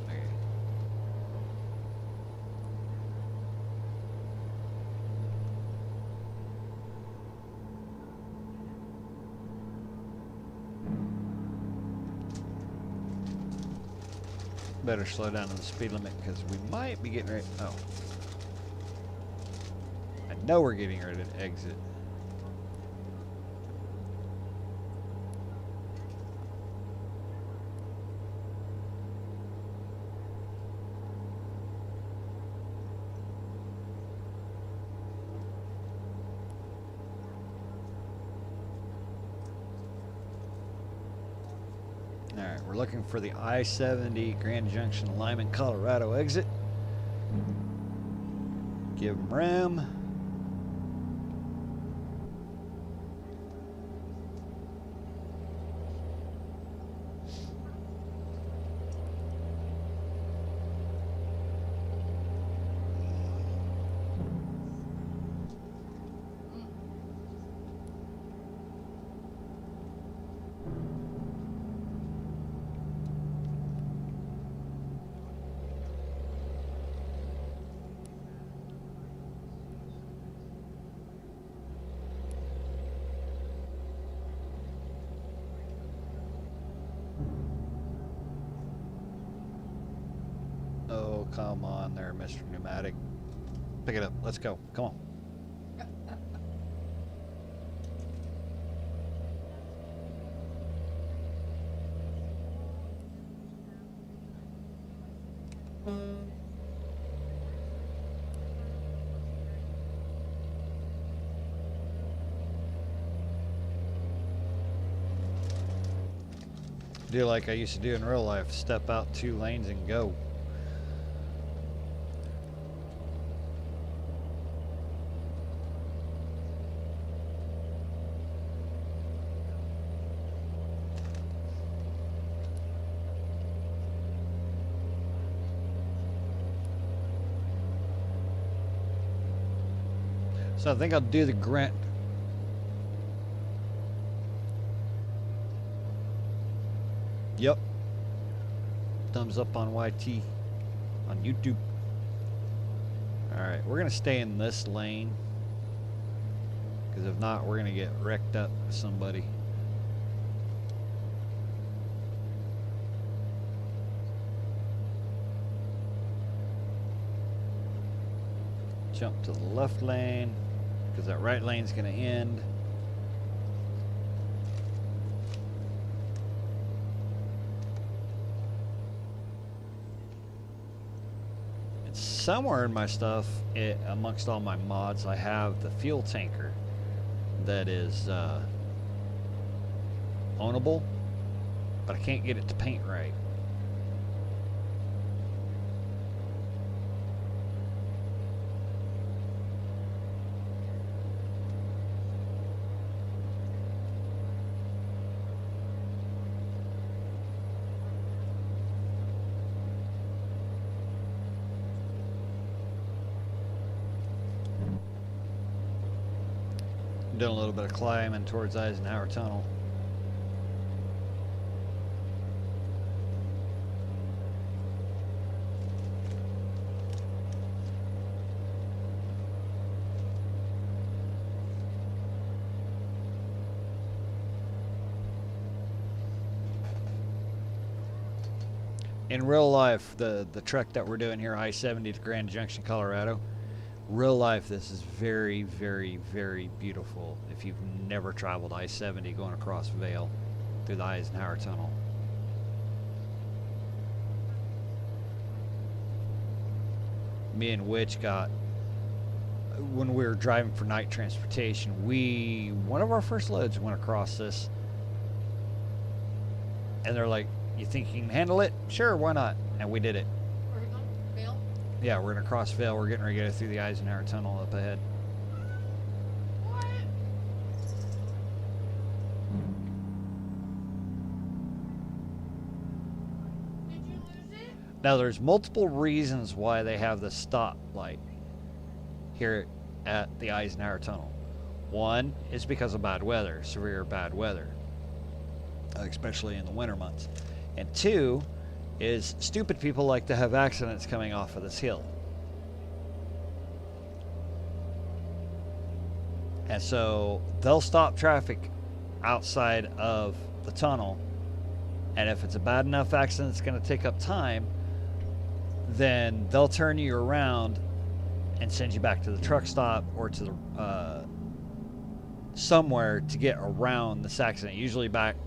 Okay. Better slow down to the speed limit because we might be getting ready. Oh. I know we're getting ready to exit. Alright, we're looking for the I-70 Grand Junction Lyman, Colorado exit. Give them ram. Oh, come on there, Mr. Pneumatic. Pick it up. Let's go. Come on. Do like I used to do in real life. Step out 2 lanes and go. So I think I'll do the Grant. Yep. Thumbs up on YT on YouTube. Alright, we're going to stay in this lane. Because if not, we're going to get wrecked up with somebody. Jump to the left lane. Because that right lane's going to end. Somewhere in my stuff, amongst all my mods, I have the fuel tanker that is ownable, but I can't get it to paint right. Doing a little bit of climbing towards Eisenhower Tunnel. In real life, the trek that we're doing here, I-70 to Grand Junction, Colorado, real life, this is very, very, very beautiful if you've never traveled I-70 going across Vail through the Eisenhower Tunnel. Me and Witch got, when we were driving for night transportation, one of our first loads went across this, and they're like, you think you can handle it? Sure, why not? And we did it. Where are we going? Vail? Yeah, we're gonna cross Vail. We're getting ready to go through the Eisenhower Tunnel up ahead. What? Did you lose it? Now, there's multiple reasons why they have the stop light here at the Eisenhower Tunnel. One is because of bad weather, severe bad weather, especially in the winter months. And two is stupid people like to have accidents coming off of this hill. And so they'll stop traffic outside of the tunnel, and if it's a bad enough accident it's going to take up time, then they'll turn you around and send you back to the truck stop or to the somewhere to get around this accident. Usually back,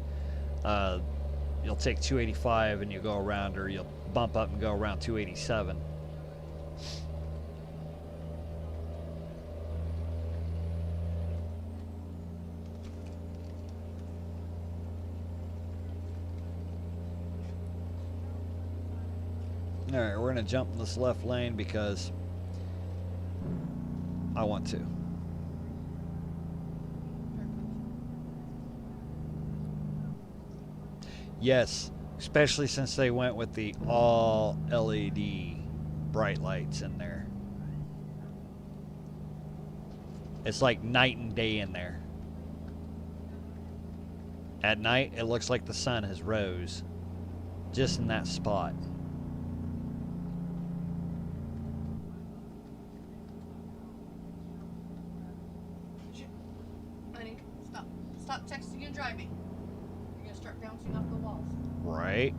you'll take 285 and you go around, or you'll bump up and go around 287. Alright, we're going to jump in this left lane because I want to. Yes, especially since they went with the all LED bright lights in there. It's like night and day in there. At night, it looks like the sun has rose just in that spot. Honey, stop. Stop texting and driving. You're gonna start bouncing off the walls. Right.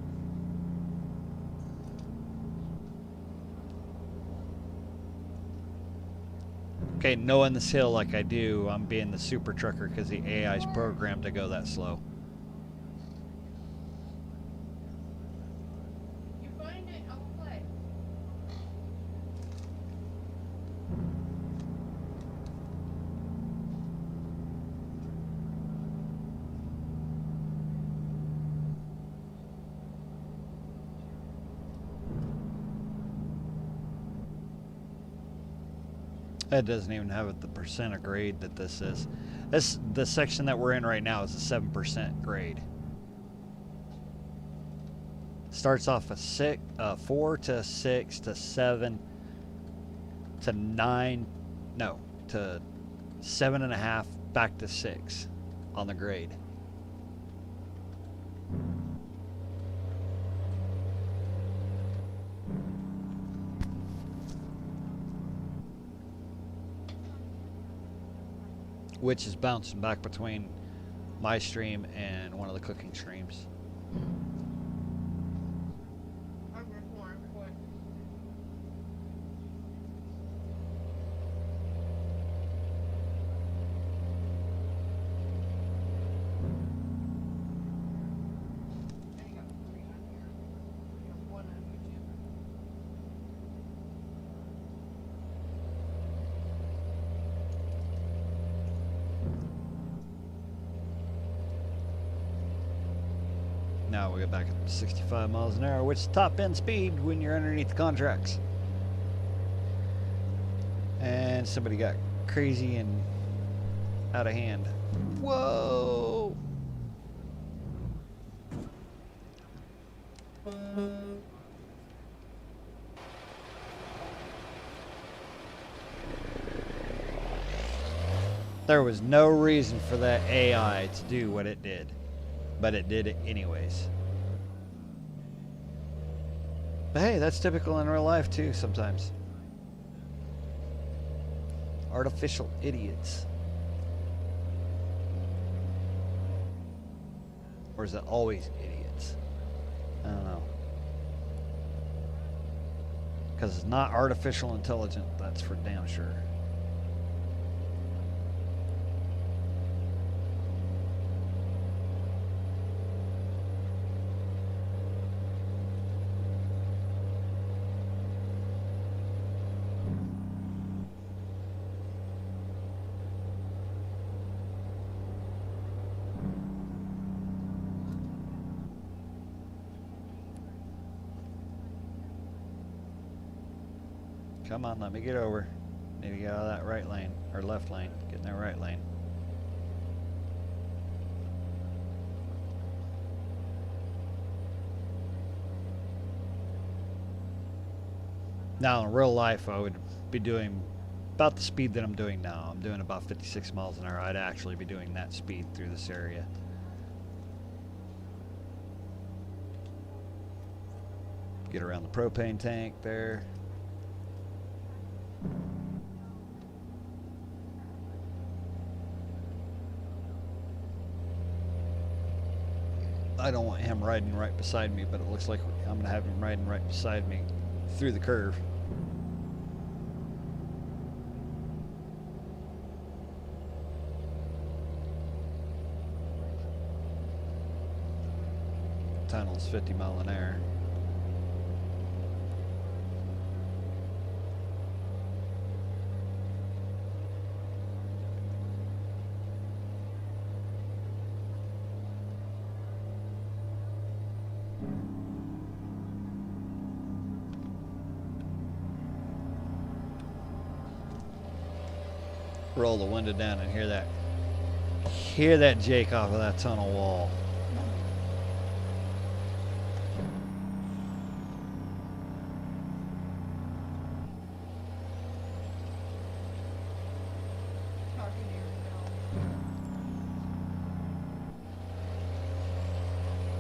Okay, knowing this hill like I do, I'm being the super trucker because the AI is programmed to go that slow. You find it, I'll play. It doesn't even have the percent of grade that this is. The section that we're in right now is a 7% grade. Starts off a 4 to 6 to 7 to 9, no, to 7.5 back to 6 on the grade. Which is bouncing back between my stream and one of the cooking streams. I'm reformed. What? And you got 3 on here. You have 1 on YouTube. Now we get back at 65 miles an hour, which is top end speed when you're underneath the contracts. And somebody got crazy and out of hand. Whoa! There was no reason for that AI to do what it did, but it did it anyways. But hey, that's typical in real life too sometimes. Artificial idiots. Or is it always idiots? I don't know. Because it's not artificial intelligence, that's for damn sure. Come on, let me get over. Need to get out of that right lane, or left lane. Get in that right lane. Now, in real life, I would be doing about the speed that I'm doing now. I'm doing about 56 miles an hour. I'd actually be doing that speed through this area. Get around the propane tank there. I don't want him riding right beside me, but it looks like I'm going to have him riding right beside me through the curve. Tunnel's 50 mile an hour. Roll the window down and hear that Jake off of that tunnel wall. Talking to yourself.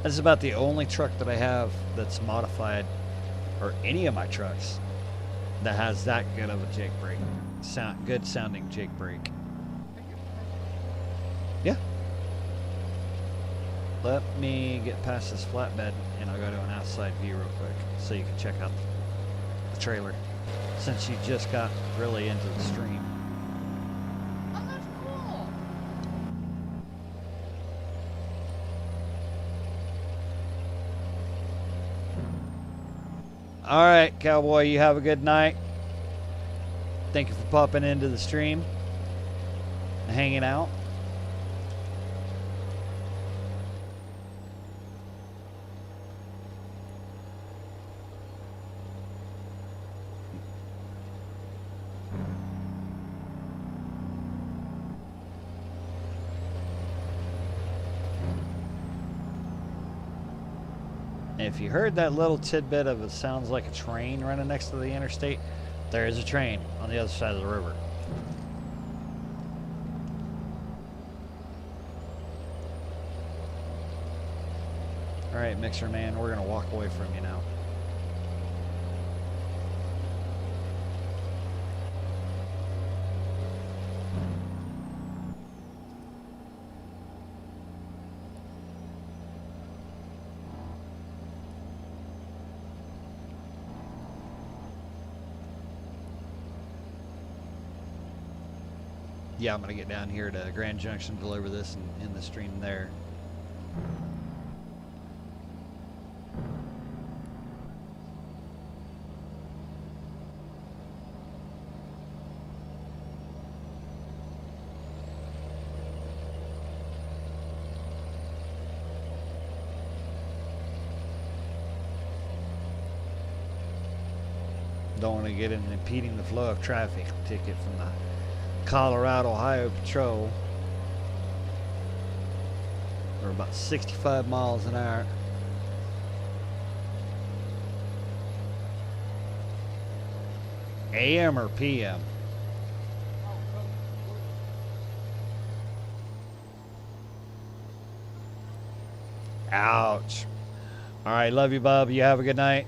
That's about the only truck that I have that's modified, or any of my trucks, that has that good of a Jake brake. Good sounding Jake brake. Yeah. Let me get past this flatbed and I'll go to an outside view real quick so you can check out the trailer, since you just got really into the stream. All right, cowboy, you have a good night. Thank you for popping into the stream and hanging out. If you heard that little tidbit of it sounds like a train running next to the interstate, there is a train on the other side of the river. All right, Mixer Man, we're gonna walk away from you now. Yeah, I'm gonna get down here to Grand Junction, deliver this, and end the stream there. Don't want to get in impeding the flow of traffic ticket from the Colorado Highway Patrol. We're about 65 miles an hour. AM or PM? Ouch. All right, love you, Bob. You have a good night.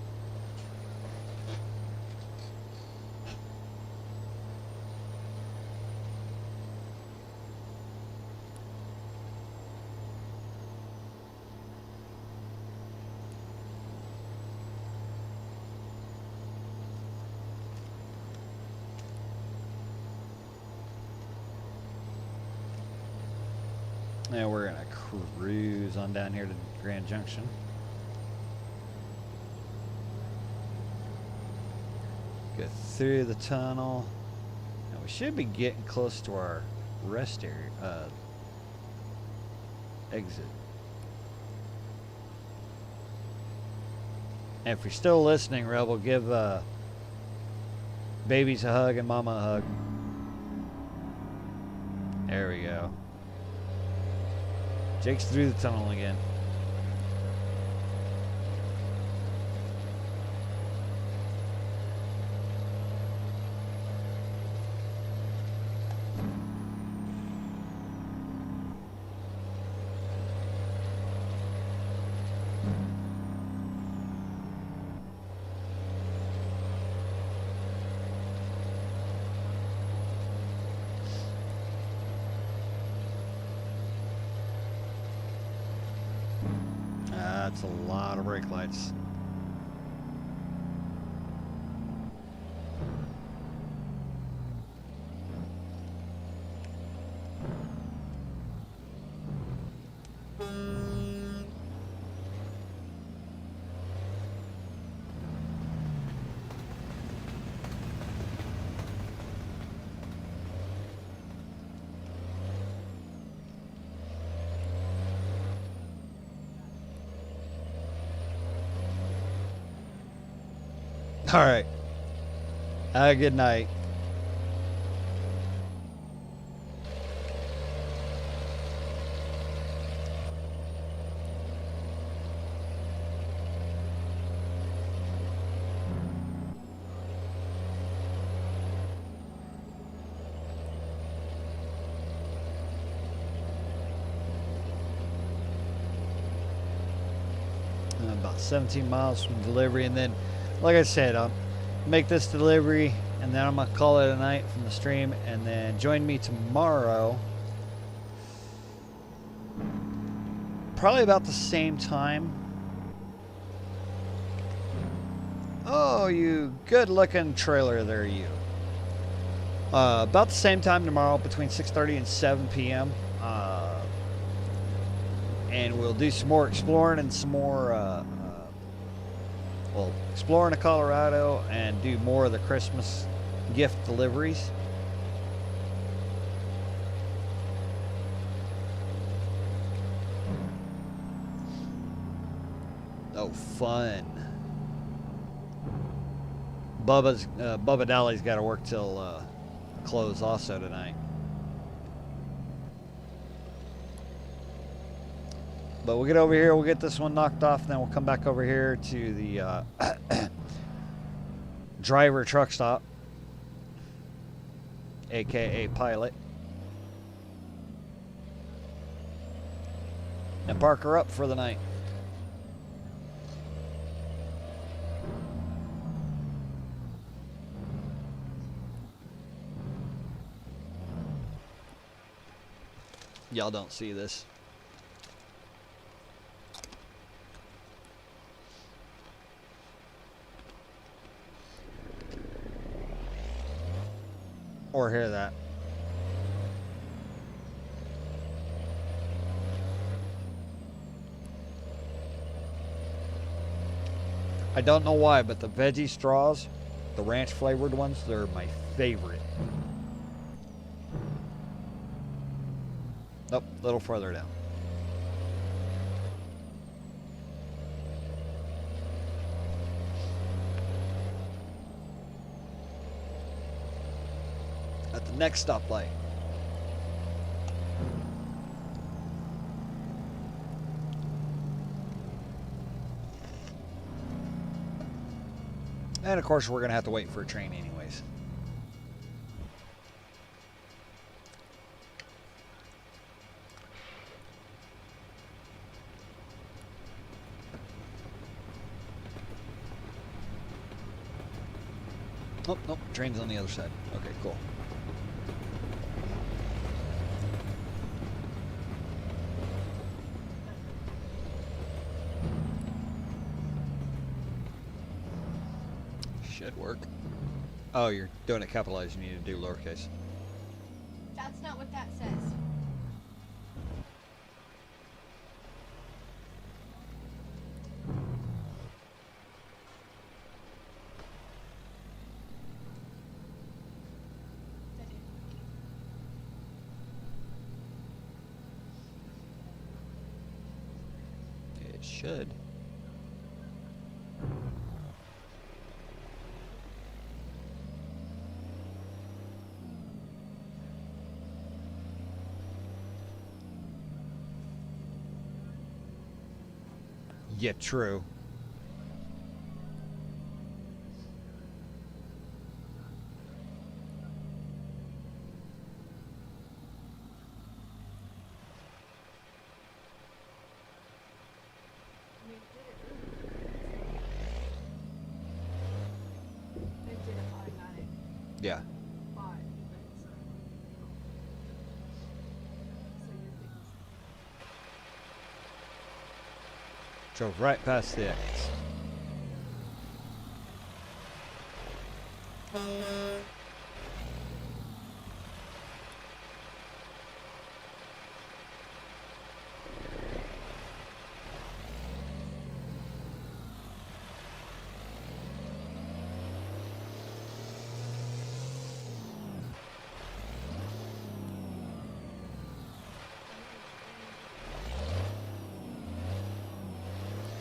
Now we're gonna cruise on down here to Grand Junction. Go through the tunnel. Now we should be getting close to our rest area, exit. And if you're still listening, Rebel, give babies a hug and mama a hug. There we go. Jake's through the tunnel again. That's a lot of brake lights. All right. Have a good night. About 17 miles from delivery, and then like I said, I'll make this delivery and then I'm gonna call it a night from the stream, and then join me tomorrow probably about the same time. Oh, you good looking trailer there, you. About the same time tomorrow, between 6:30 and 7 p.m. And we'll do some more exploring and some more We'll explore into Colorado and do more of the Christmas gift deliveries. Oh, fun. Bubba Dolly's got to work till close also tonight. But we'll get over here, we'll get this one knocked off, then we'll come back over here to the driver truck stop, aka Pilot, and park her up for the night. Y'all don't see this. Or hear that. I don't know why, but the veggie straws, the ranch flavored ones, they're my favorite. Nope, a little further down. At the next stoplight. And of course, we're going to have to wait for a train anyways. Oh, nope, train's on the other side. Okay, cool. Should work. Oh, you're doing it capitalized. You need to do lowercase. That's not what that says. It should. Yeah, true. They did it automatic. Yeah. But it's, so you're thinking Drove right past the X.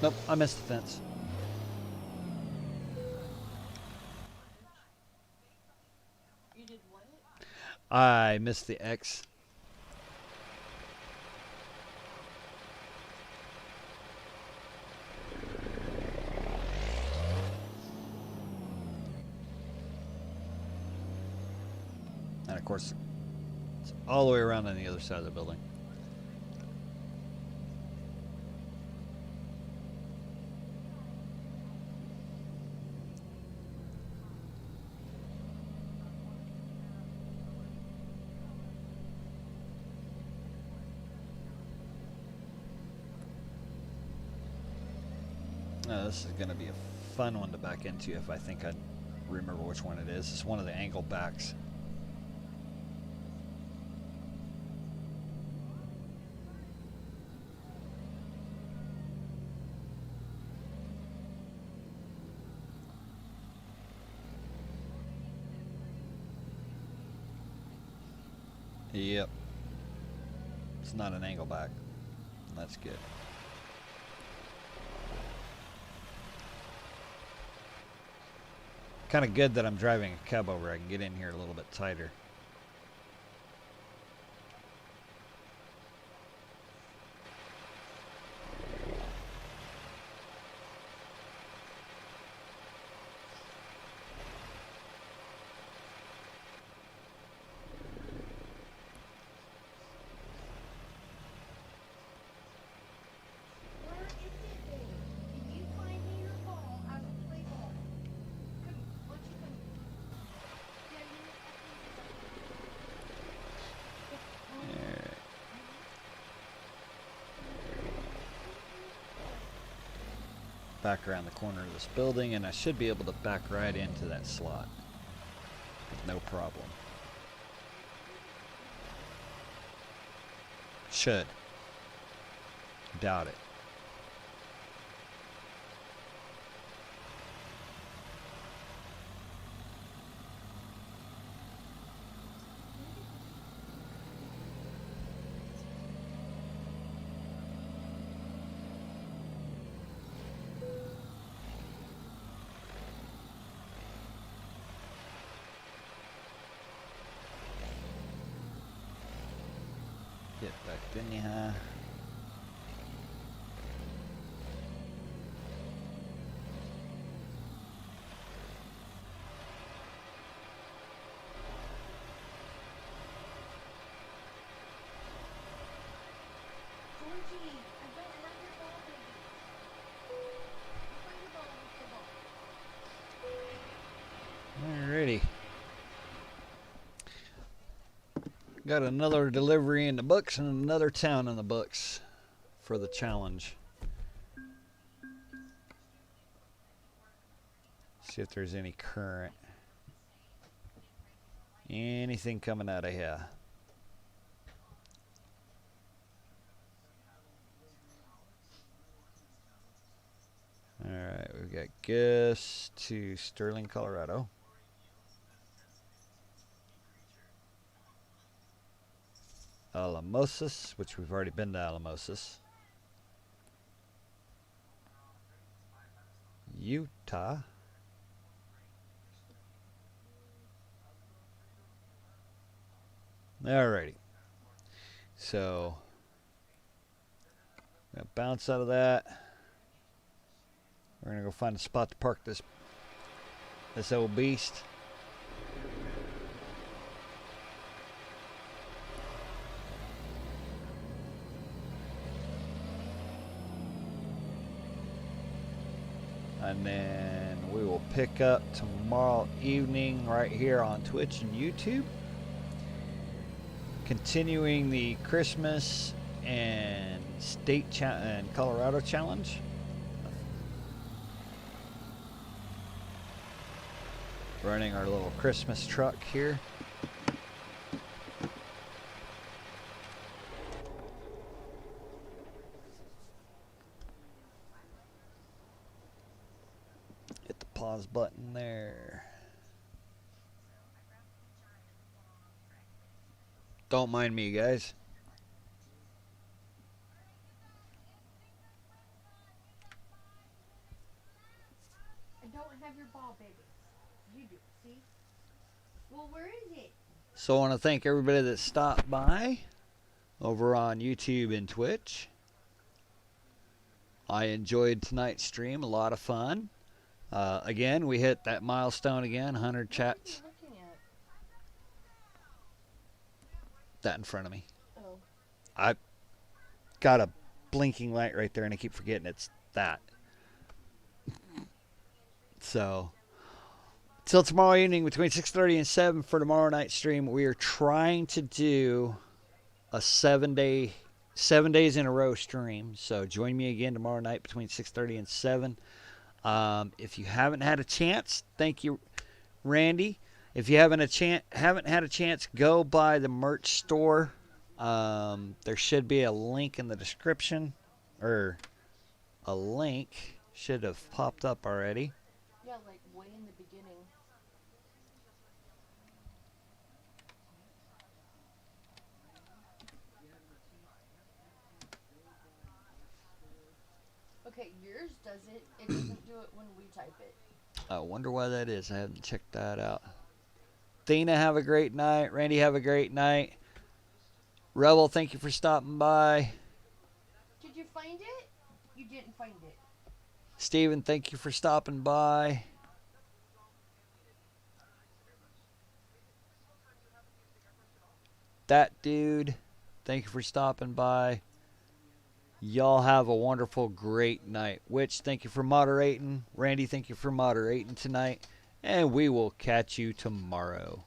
Nope, I missed the fence. you did what? I missed the X. And of course, it's all the way around on the other side of the building. This is going to be a fun one to back into if I think I remember which one it is. It's one of the angle backs. Yep. It's not an angle back. That's good. Kind of good that I'm driving a cub over. I can get in here a little bit tighter. Where is it, babe? If you find me your ball, I will play ball. Come, what you come? Yeah, you know, Alright. Back around the corner of this building, and I should be able to back right into that slot. No problem. Should. Doubt it. Get back in here. Georgie, I don't have your ball, baby. You find your ball, I'll play ball. Alrighty. Got another delivery in the books and another town in the books for the challenge. See if there's any current. Anything coming out of here. Alright, we've got gifts to Sterling, Colorado. Alamosis, which we've already been to Alamosis. Utah. Alrighty. So, I'm gonna bounce out of that. We're gonna go find a spot to park this old beast. And then we will pick up tomorrow evening right here on Twitch and YouTube. Continuing the Christmas and state and Colorado challenge. Running our little Christmas truck here. Hit the pause button there. Don't mind me, guys. I don't have your ball, baby. You do, see? Well, where is it? So I want to thank everybody that stopped by over on YouTube and Twitch. I enjoyed tonight's stream, a lot of fun. Again, we hit that milestone again, 100 chats. What are you looking at? That in front of me. Oh. I got a blinking light right there, and I keep forgetting it's that. So, till tomorrow evening between 6:30 and 7 for tomorrow night's stream, we are trying to do a 7 days in a row stream. So join me again tomorrow night between 6:30 and 7. If you haven't had a chance, thank you, Randy. If you haven't had a chance, go by the merch store. There should be a link in the description, or a link should have popped up already. Yeah, like way in the beginning. Okay, yours does it. It doesn't do it when we type it. I wonder why that is. I haven't checked that out. Thena, have a great night. Randy, have a great night. Rebel, thank you for stopping by. Did you find it? You didn't find it. Steven, thank you for stopping by. That dude, thank you for stopping by. Y'all have a wonderful, great night. Witch, thank you for moderating. Randy, thank you for moderating tonight. And we will catch you tomorrow.